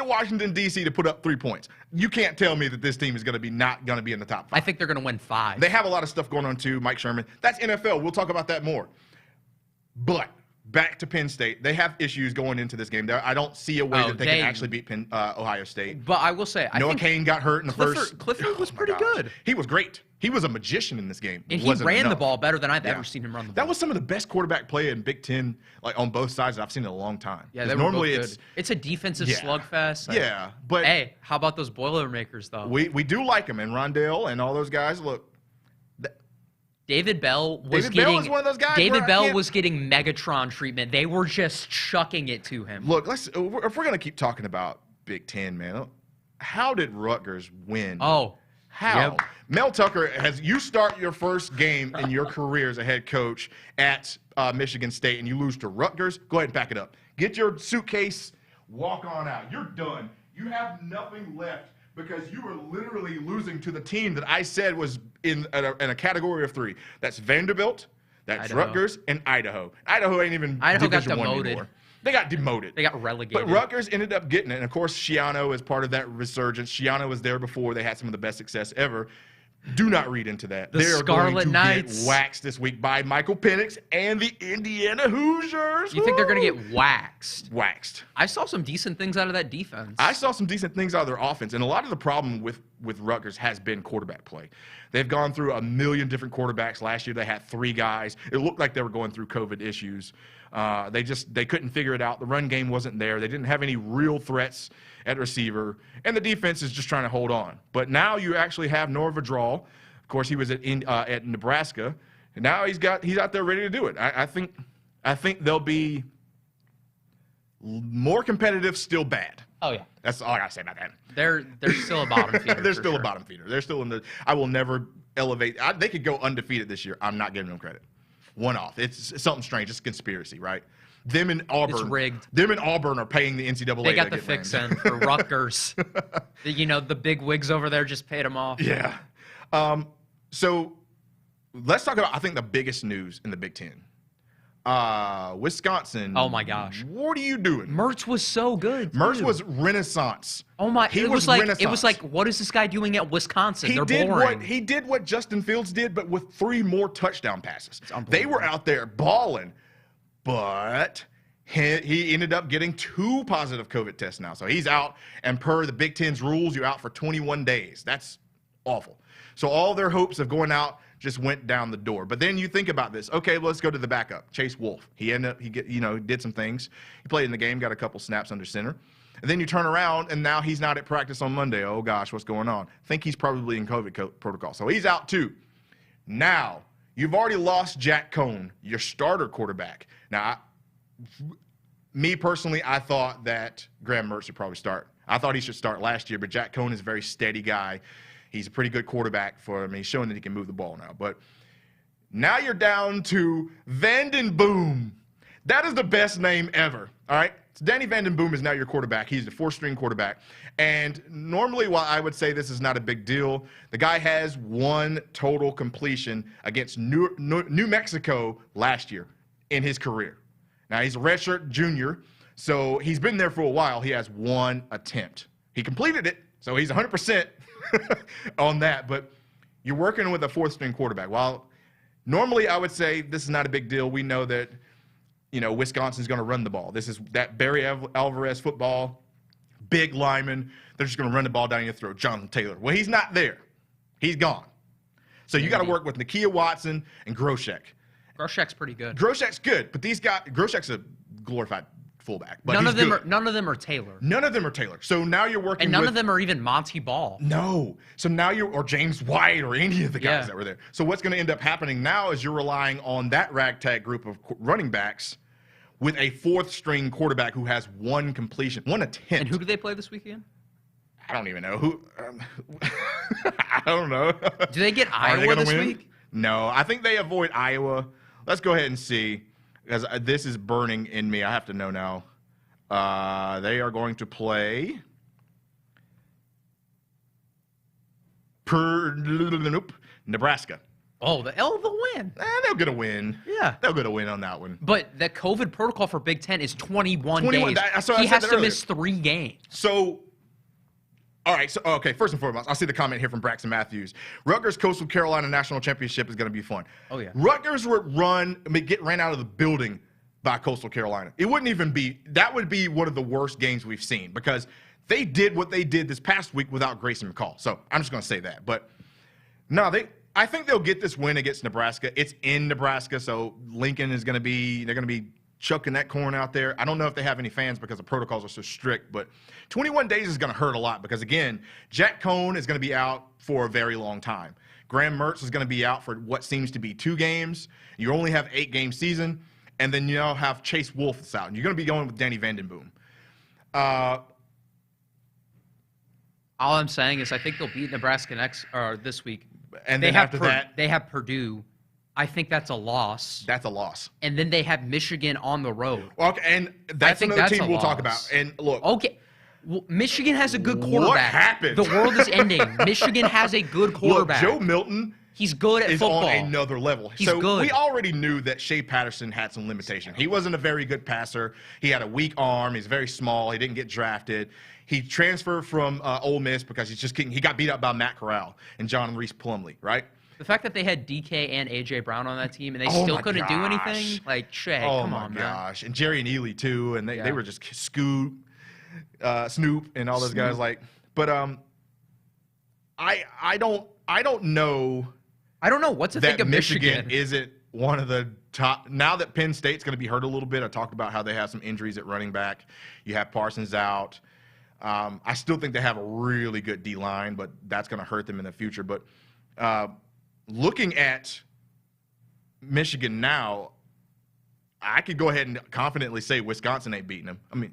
Washington, D.C. to put up 3 points. You can't tell me that this team is not going to be in the top 5. I think they're going to win 5. They have a lot of stuff going on, too. Mike Sherman. That's NFL. We'll talk about that more. But back to Penn State. They have issues going into this game. I don't see a way that they can actually beat Ohio State. But I will say, Noah Cain got hurt in the first. Clifford was pretty good. He was great. He was a magician in this game. And he ran the ball better than I've ever seen him run the ball. That was some of the best quarterback play in Big Ten, like on both sides that I've seen in a long time. Yeah, normally it's a defensive slugfest. But hey, how about those Boilermakers though? We do like them, and Rondale and all those guys. Look, David Bell was one of those guys. David Bell was getting Megatron treatment. They were just chucking it to him. Look, if we're gonna keep talking about Big Ten, man, how did Rutgers win? How? Yep. Mel Tucker, you start your first game in your career as a head coach at Michigan State and you lose to Rutgers, go ahead and pack it up. Get your suitcase, walk on out. You're done. You have nothing left because you were literally losing to the team that I said was in a category of 3. That's Vanderbilt, that's Idaho. Rutgers, and Idaho. Idaho ain't even Idaho got Division I demoted. anymore. They got demoted. They got relegated. But Rutgers ended up getting it. And, of course, Schiano is part of that resurgence. Schiano was there before. They had some of the best success ever. Do not read into that. The They're Scarlet going to Knights get waxed this week by Michael Penix and the Indiana Hoosiers. You think they're going to get waxed? Waxed. I saw some decent things out of that defense. I saw some decent things out of their offense. And a lot of the problem with Rutgers has been quarterback play. They've gone through a million different quarterbacks. Last year they had 3 guys. It looked like they were going through COVID issues. They couldn't figure it out. The run game wasn't there. They didn't have any real threats at receiver, and the defense is just trying to hold on. But now you actually have Noah Vidral. Of course, he was at Nebraska, and now he's out there ready to do it. I think they'll be more competitive, still bad. Oh yeah, that's all I gotta say about that. They're still a bottom feeder. They're still a bottom feeder. They're still in the. I will never elevate. They could go undefeated this year. I'm not giving them credit. One off. It's something strange. It's a conspiracy, right? Them and Auburn. It's rigged. Them and Auburn are paying the NCAA. They got the fix-in for Rutgers. The big wigs over there just paid them off. Yeah. So let's talk about, I think, the biggest news in the Big Ten. Wisconsin. Oh my gosh. What are you doing? Mertz was so good. Mertz was renaissance. Oh my! It was like, what is this guy doing at Wisconsin? They're boring. He did what Justin Fields did, but with 3 more touchdown passes. They were out there balling, but he ended up getting 2 positive COVID tests now. So he's out, and per the Big Ten's rules, you're out for 21 days. That's awful. So all their hopes of going out just went down the door. But then you think about this. Okay, let's go to the backup, Chase Wolf. He did some things. He played in the game, got a couple snaps under center. And then you turn around, and now he's not at practice on Monday. Oh, gosh, what's going on? I think he's probably in COVID protocol. So he's out, too. Now, you've already lost Jack Cohn, your starter quarterback. Now, me personally, I thought that Graham Mertz should probably start. I thought he should start last year, but Jack Cohn is a very steady guy. He's a pretty good quarterback for him. He's showing that he can move the ball now. But now you're down to Vanden Boom. That is the best name ever, all right? So Danny Vanden Boom is now your quarterback. He's the 4th-string quarterback. And normally, while I would say this is not a big deal, the guy has 1 total completion against New Mexico last year in his career. Now, he's a redshirt junior, so he's been there for a while. He has 1 attempt. He completed it, so he's 100% on that. But you're working with a 4th-string quarterback. While normally I would say this is not a big deal, we know that Wisconsin's going to run the ball. This is that Barry Alvarez football, big lineman. They're just going to run the ball down your throat. Jonathan Taylor. Well, he's not there. He's gone. So you got to work with Nakia Watson and Groshek. Groshek's pretty good. Groshek's good, but these guys, Groshek's a glorified fullback. But none of them are Taylor. None of them are Taylor. So now you're working and none of them are even Monty Ball. No. So now or James White or any of the guys that were there. So what's going to end up happening now is you're relying on that ragtag group of running backs with a 4th-string quarterback who has 1 completion, 1 attempt. And who do they play this weekend? I don't even know. Who? I don't know. Do they get Iowa this week? No. I think they avoid Iowa. Let's go ahead and see, because this is burning in me. I have to know now. They are going to play Nebraska. Oh, the win. They'll get a win. Yeah. They'll get a win on that one. But the COVID protocol for Big Ten is 21 days. He has to miss 3 games. So, all right. So, okay, first and foremost, I see the comment here from Braxton Matthews. Rutgers Coastal Carolina National Championship is going to be fun. Oh, yeah. Rutgers would get ran out of the building by Coastal Carolina. It wouldn't even be, that would be one of the worst games we've seen because they did what they did this past week without Grayson McCall. So, I'm just going to say that. But, no, I think they'll get this win against Nebraska. It's in Nebraska, so Lincoln is going to be – they're going to be chucking that corn out there. I don't know if they have any fans because the protocols are so strict, but 21 days is going to hurt a lot because, again, Jack Cohn is going to be out for a very long time. Graham Mertz is going to be out for what seems to be 2 games. You only have 8-game season, and then you now have Chase Wolf that's out. And you're going to be going with Danny Vanden Boom. All I'm saying is I think they'll beat Nebraska this week. And then after that, they have Purdue. I think that's a loss. That's a loss. And then they have Michigan on the road. Okay, and that's another team we'll talk about. And look. Okay. Well, Michigan has a good quarterback. What happened? The world is ending. Michigan has a good quarterback. Look, Joe Milton He's good at football. On another level. He's good. We already knew that Shea Patterson had some limitation. He wasn't a very good passer. He had a weak arm. He's very small. He didn't get drafted. He transferred from Ole Miss because he got beat up by Matt Corral and John Reese Plumlee, right? The fact that they had DK and A.J. Brown on that team and they still couldn't do anything, like, Shea, come on, man. Oh, my gosh. And Jerry and Ely, too, and they were just Snoop, and all those guys. Like, but I don't know. I don't know what to think of Michigan. Isn't one of the top. Now that Penn State's going to be hurt a little bit, I talked about how they have some injuries at running back. You have Parsons out. I still think they have a really good D-line, but that's going to hurt them in the future. But looking at Michigan now, I could go ahead and confidently say Wisconsin ain't beating them. I mean,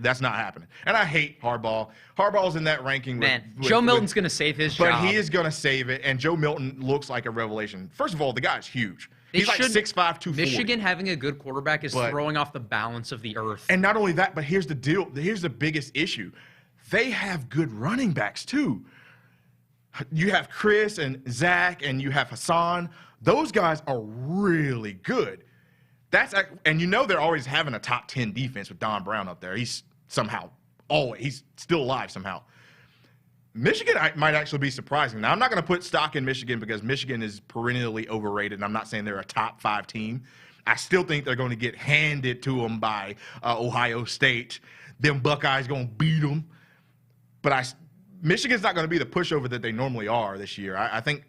that's not happening. And I hate Harbaugh. Harbaugh's in that ranking. Man, Joe Milton's going to save his job. But he is going to save it, and Joe Milton looks like a revelation. First of all, the guy's huge. He's like 6'5", 240. Michigan having a good quarterback is throwing off the balance of the earth. And not only that, but here's the deal. Here's the biggest issue. They have good running backs, too. You have Chris and Zach, and you have Hassan. Those guys are really good. And they're always having a top 10 defense with Don Brown up there. He's he's still alive somehow. Michigan might actually be surprising. Now, I'm not going to put stock in Michigan because Michigan is perennially overrated, and I'm not saying they're a top 5 team. I still think they're going to get handed to them by Ohio State. Them Buckeyes going to beat them. But Michigan's not going to be the pushover that they normally are this year. I think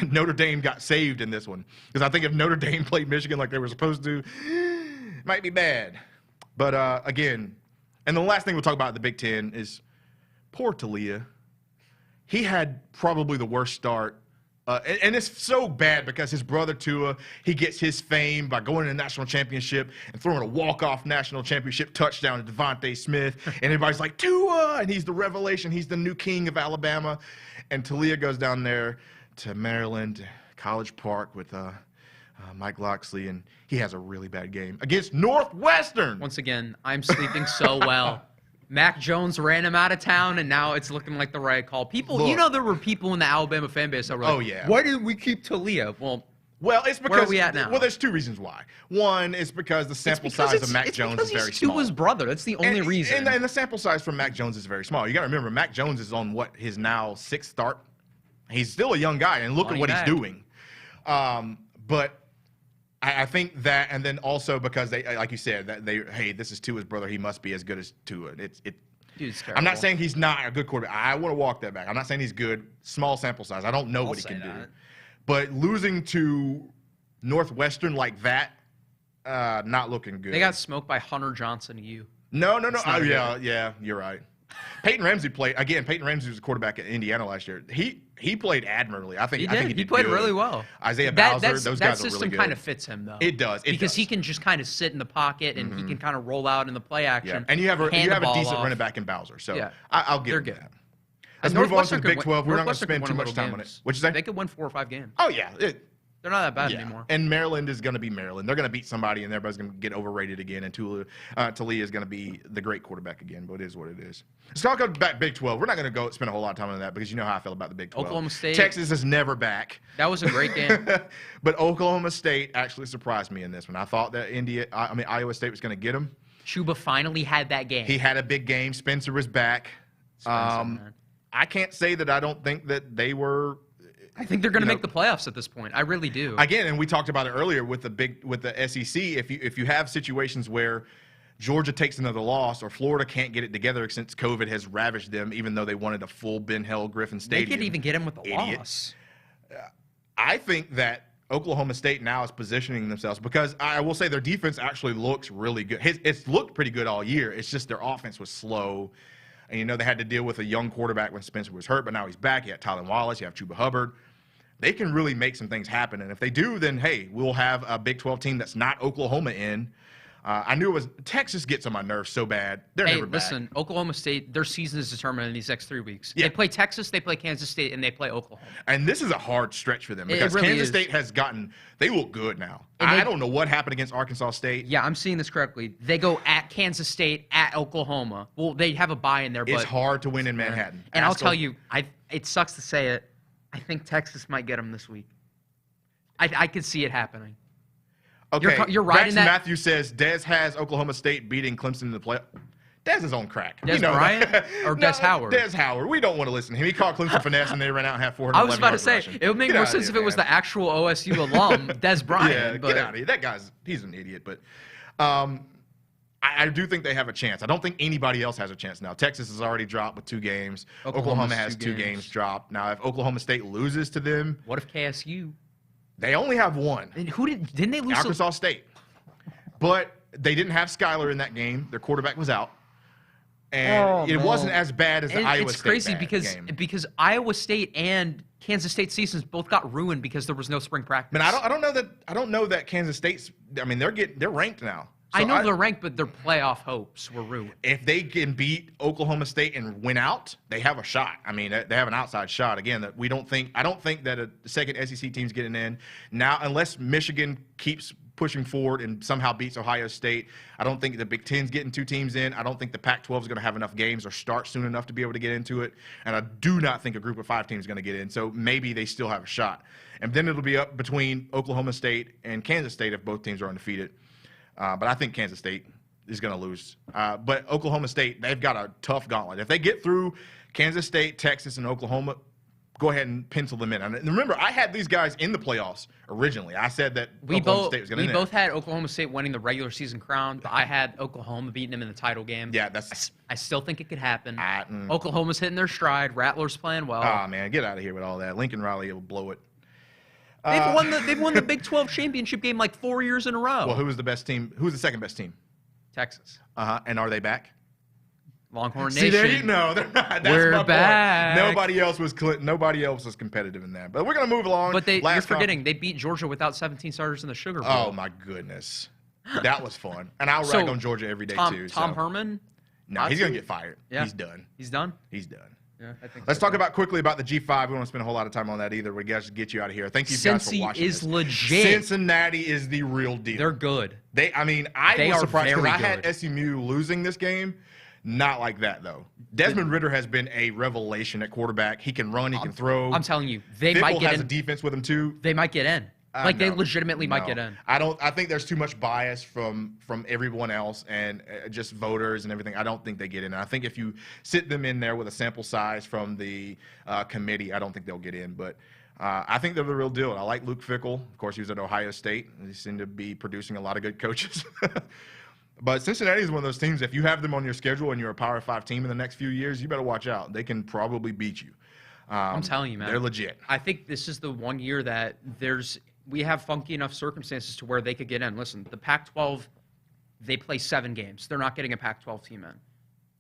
Notre Dame got saved in this one because I think if Notre Dame played Michigan like they were supposed to, it might be bad. But again, and the last thing we'll talk about in the Big Ten is poor Taulia. He had probably the worst start. And it's so bad because his brother Tua, he gets his fame by going to the national championship and throwing a walk-off national championship touchdown to Devontae Smith. And everybody's like, Tua! And he's the revelation. He's the new king of Alabama. And Taulia goes down there to Maryland, College Park with Mike Locksley, and he has a really bad game against Northwestern. Once again, I'm sleeping so well. Mac Jones ran him out of town, and now it's looking like the right call. People, there were people in the Alabama fan base that were like, why didn't we keep Taulia? Well, it's because where are we at now? Well, there's 2 reasons why. One is because the sample size of Mac Jones is very small. Tua's brother. That's the only reason. And the sample size from Mac Jones is very small. You got to remember, Mac Jones is on his now 6th start. He's still a young guy, and look at what he's doing. But I think that, and then also because they, like you said, that this is Tua's brother. He must be as good as Tua. Dude's I'm not saying he's not a good quarterback. I want to walk that back. I'm not saying he's good. Small sample size. I don't know what he can do. But losing to Northwestern like that, not looking good. They got smoked by Hunter Johnson. No. Oh, yeah, you're right. Peyton Ramsey Peyton Ramsey was a quarterback at Indiana last year. He played admirably. I think he played good. really well. Isaiah Bowser, those guys are really good. That system kind of fits him, though. It does. Because he can just kind of sit in the pocket and he can kind of roll out in the play action. Yeah. And you have a decent running back in Bowser. So I'll give them that. Let's move on to the Big 12. We're not going to spend too much time on it. What'd you say? They could win 4 or 5 games. Oh, yeah. They're not that bad anymore. And Maryland is going to be Maryland. They're going to beat somebody, and everybody's going to get overrated again. And Taulia is going to be the great quarterback again, but it is what it is. Let's talk about Big 12. We're not going to spend a whole lot of time on that because you know how I feel about the Big 12. Oklahoma State. Texas is never back. That was a great game. But Oklahoma State actually surprised me in this one. I thought that Iowa State was going to get them. Chuba finally had that game. He had a big game. Spencer was back. I can't say that I don't think that they were. I think they're going to make the playoffs at this point. I really do. Again, and we talked about it earlier with the SEC. If you have situations where Georgia takes another loss or Florida can't get it together since COVID has ravaged them, even though they wanted a full Ben Hill Griffin Stadium. They could even get him with a loss. I think that Oklahoma State now is positioning themselves because I will say their defense actually looks really good. It's looked pretty good all year. It's just their offense was slow. And, they had to deal with a young quarterback when Spencer was hurt, but now he's back. You have Tylan Wallace. You have Chuba Hubbard. They can really make some things happen. And if they do, then, hey, we'll have a Big 12 team that's not Oklahoma in. I knew it was Texas gets on my nerves so bad. They're never back. Listen, Oklahoma State, their season is determined in these next 3 weeks. Yeah. They play Texas, they play Kansas State, and they play Oklahoma. And this is a hard stretch for them because really Kansas is. State has gotten – they look good now. And I don't know what happened against Arkansas State. Yeah, I'm seeing this correctly. They go at Kansas State, at Oklahoma. Well, they have a bye in there, but It's hard to win in Manhattan. And I'll tell you, it sucks to say it, I think Texas might get them this week. I could see it happening. Okay, you're right Braxton in that. Matthews says Dez has Oklahoma State beating Clemson in the playoff. Dez is on crack. Des Bryant or Des Howard? Des Howard. We don't want to listen to him. He called Clemson finesse and they ran out and had 411 I was about to say, rushing. it would make Get more out of sense here, if it was man. the actual OSU alum, Des Bryant. Yeah, but get out of here. That he's an idiot. But I do think they have a chance. I don't think anybody else has a chance now. Texas has already dropped with 2 games. Oklahoma has 2 games dropped. Now, if Oklahoma State loses to them, What if KSU? they only have 1. And didn't they lose? Arkansas State. But they didn't have Skyler in that game. Their quarterback was out. And it wasn't as bad as the Iowa State It's crazy game. because Iowa State and Kansas State seasons both got ruined because there was no spring practice. Man, I don't know that Kansas State's. I mean, they're ranked now. So I know they're ranked, but their playoff hopes were ruined. If they can beat Oklahoma State and win out, they have a shot. I mean, they have an outside shot. Again, that I don't think that a second SEC team's getting in now, unless Michigan keeps pushing forward and somehow beats Ohio State. I don't think the Big Ten's getting 2 teams in. I don't think the Pac-12 is going to have enough games or start soon enough to be able to get into it. And I do not think a group of 5 teams is going to get in. So maybe they still have a shot. And then it'll be up between Oklahoma State and Kansas State if both teams are undefeated. But I think Kansas State is going to lose. But Oklahoma State, they've got a tough gauntlet. If they get through Kansas State, Texas, and Oklahoma, go ahead and pencil them in. And remember, I had these guys in the playoffs originally. I said that Oklahoma State was going to win. We both had Oklahoma State winning the regular season crown, but I had Oklahoma beating them in the title game. Yeah, I still think it could happen. Oklahoma's hitting their stride. Rattler's playing well. Man, get out of here with all that. Lincoln Riley will blow it. They've won the Big 12 championship game like 4 years in a row. Well, who was the best team? Who was the second best team? Texas. And are they back? Longhorn See, Nation. No, they're not. That's We're my back. Point. Nobody else was competitive in that. But we're gonna move along. But you're forgetting they beat Georgia without 17 starters in the Sugar Bowl. Oh my goodness, that was fun. And I'll rag on Georgia every day too. Tom Herman. No, he's gonna get fired. Yeah. He's done. He's done. He's done. Yeah, I think. Let's talk quickly about the G5. We don't want to spend a whole lot of time on that either. We got to get you out of here. Thank you guys for watching. Cincy is legit. Cincinnati is the real deal. They're good. I was surprised because I good. had SMU losing this game. Not like that, though. Desmond Ridder has been a revelation at quarterback. He can run. He can throw. I'm telling you, they Fickle might get has in. a defense with him, too. They might get in. They legitimately might get in. I think there's too much bias from everyone else and just voters and everything. I don't think they get in. And I think if you sit them in there with a sample size from the committee, I don't think they'll get in. But I think they're the real deal. I like Luke Fickell. Of course, he was at Ohio State. They seem to be producing a lot of good coaches. But Cincinnati is one of those teams, if you have them on your schedule and you're a Power 5 team in the next few years, you better watch out. They can probably beat you. I'm telling you, man. They're legit. I think this is the one year that we have funky enough circumstances to where they could get in. Listen, the Pac-12, they play 7 games. They're not getting a Pac-12 team in.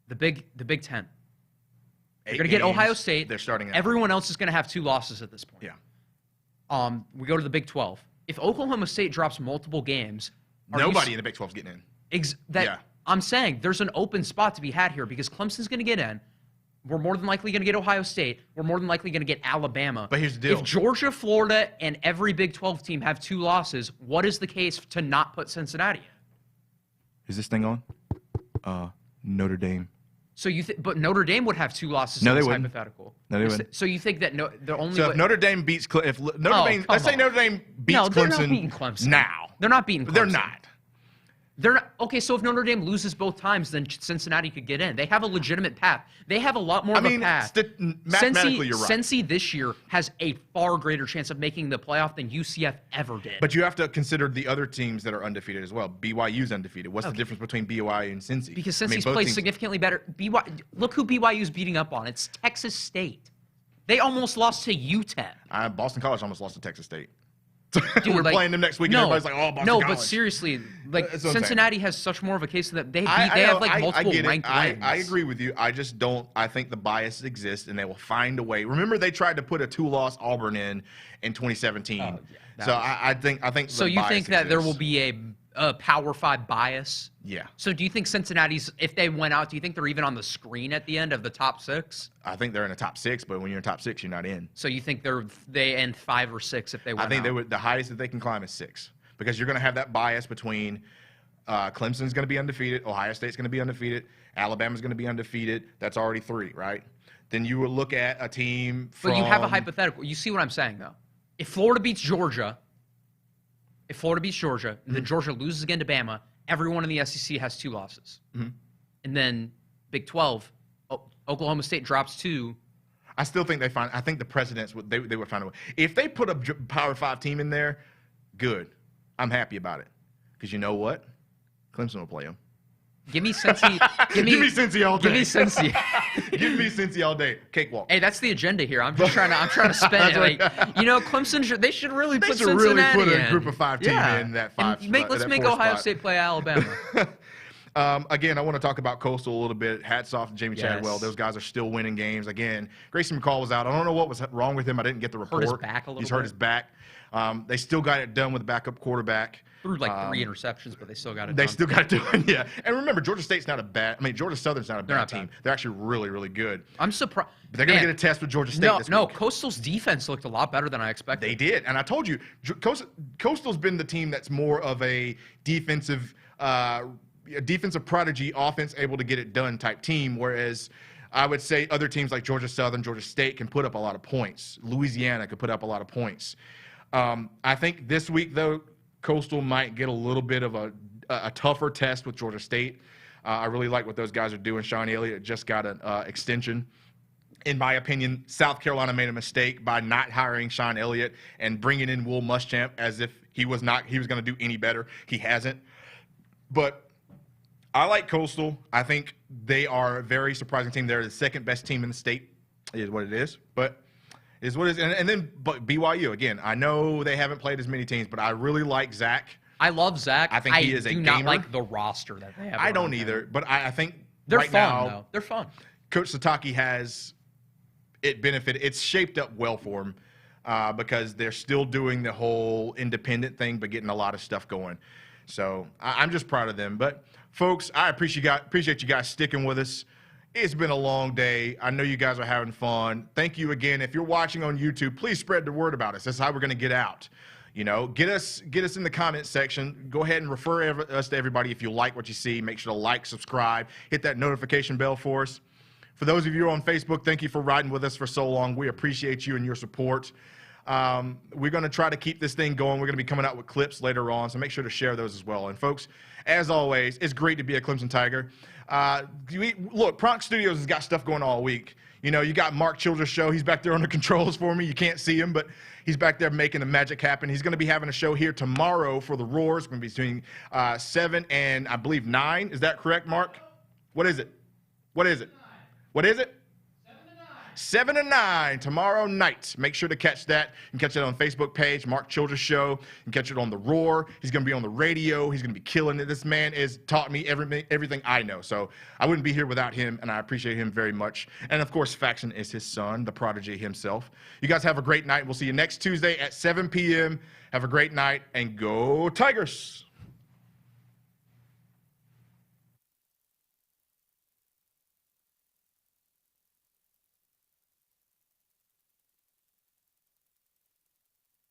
The Big Ten. They're going to get Ohio State. They're starting out. Everyone else is going to have 2 losses at this point. Yeah. We go to the Big 12. If Oklahoma State drops multiple games, nobody in the Big 12 is getting in. I'm saying there's an open spot to be had here because Clemson's going to get in. We're more than likely going to get Ohio State. We're more than likely going to get Alabama. But here's the deal. If Georgia, Florida, and every Big 12 team have 2 losses, what is the case to not put Cincinnati in? Is this thing on? Notre Dame. So but Notre Dame would have 2 losses No, in they this wouldn't. hypothetical. No, they wouldn't. So you think that the only So if Notre Dame beats let's say Notre Dame beats Clemson. They're not beating Clemson. Now. They're not beating Clemson. They're not. They're not. Okay, so if Notre Dame loses both times, then Cincinnati could get in. They have a legitimate path. They have a lot more of a path. Mathematically, you're right. Cincy this year has a far greater chance of making the playoff than UCF ever did. But you have to consider the other teams that are undefeated as well. BYU's undefeated. What's the difference between BYU and Cincy? Because Cincy's played significantly better. Look who BYU's beating up on. It's Texas State. They almost lost to UTEP. Boston College almost lost to Texas State. Dude, we're playing them next week, and everybody's like, "Oh, Boston College." No, but seriously, Cincinnati has such more of a case that they have multiple ranked wins. I agree with you. I just don't. I think the bias exists, and they will find a way. Remember, they tried to put a 2-loss Auburn in 2017. So I think. So you think that there will be Power 5 bias. Yeah. So do you think Cincinnati's, if they went out, do you think they're even on the screen at the end of the top 6? I think they're in the top 6, but when you're in top 6, you're not in. So you think they end 5 or 6 if they went out? I think they would. The highest that they can climb is 6, because you're going to have that bias between Clemson's going to be undefeated, Ohio State's going to be undefeated, Alabama's going to be undefeated. That's already 3, right? Then you would look at a team from... But you have a hypothetical. You see what I'm saying, though? If Florida beats Georgia, and then Georgia loses again to Bama, everyone in the SEC has 2 losses. Mm-hmm. And then Big 12, Oklahoma State drops 2. I still think I think the presidents would would find a way. If they put a Power 5 team in there, good. I'm happy about it. Because you know what? Clemson will play them. Give me Cincy. Give me Cincy all day. Give me Cincy. Give me Cincy all day. Cakewalk. Hey, that's the agenda here. I'm trying to spend it. Like, Clemson they should really put Cincinnati really put a in. group of 5 team in that 5. Let's make Ohio State play Alabama. Again, I want to talk about Coastal a little bit. Hats off to Jamie Chadwell. Those guys are still winning games. Again, Grayson McCall was out. I don't know what was wrong with him. I didn't get the report. Hurt his back a little bit. He's hurt his back. They still got it done with the backup quarterback. Threw like 3 interceptions, but they still got it done. They still got it done, yeah. And remember, Georgia State's not a bad – Georgia Southern's not a bad team. Bad. They're actually really, really good. I'm surprised. But they're going to get a test with Georgia State this week. Coastal's defense looked a lot better than I expected. They did. And I told you, Coastal's been the team that's more of a defensive prodigy, offense able to get it done type team, whereas I would say other teams like Georgia Southern, Georgia State can put up a lot of points. Louisiana could put up a lot of points. I think this week, though, Coastal might get a little bit of a tougher test with Georgia State. I really like what those guys are doing. Sean Elliott just got an extension. In my opinion, South Carolina made a mistake by not hiring Sean Elliott and bringing in Will Muschamp as if he was going to do any better. He hasn't. But I like Coastal. I think they are a very surprising team. They're the second best team in the state. It is what it is. But is what it is. And then BYU, again, I know they haven't played as many teams, but I really like Zach. I love Zach. I think he is a gamer. I do not like the roster that they have. I don't either, but I think they're right fun, now, though. They're fun. Coach Sataki has it benefited. It's shaped up well for him because they're still doing the whole independent thing, but getting a lot of stuff going. So I'm just proud of them. But, folks, I appreciate you guys sticking with us. It's been a long day. I know you guys are having fun. Thank you again. If you're watching on YouTube, please spread the word about us. That's how we're going to get out. Get us in the comments section. Go ahead and refer us to everybody if you like what you see. Make sure to like, subscribe, hit that notification bell for us. For those of you on Facebook, thank you for riding with us for so long. We appreciate you and your support. We're going to try to keep this thing going. We're going to be coming out with clips later on, so make sure to share those as well. And, folks, as always, it's great to be a Clemson Tiger. Look, Pronk Studios has got stuff going all week. You got Mark Childress' show. He's back there on the controls for me. You can't see him, but he's back there making the magic happen. He's going to be having a show here tomorrow for the Roars. It's going to be between 7 and, I believe, 9. Is that correct, Mark? What is it? 7 to 9 tomorrow night. Make sure to catch that. You can catch it on Facebook page, Mark Childress Show. You can catch it on The Roar. He's going to be on the radio. He's going to be killing it. This man has taught me everything I know. So I wouldn't be here without him, and I appreciate him very much. And, of course, Faxon is his son, the prodigy himself. You guys have a great night. We'll see you next Tuesday at 7 p.m. Have a great night, and go Tigers!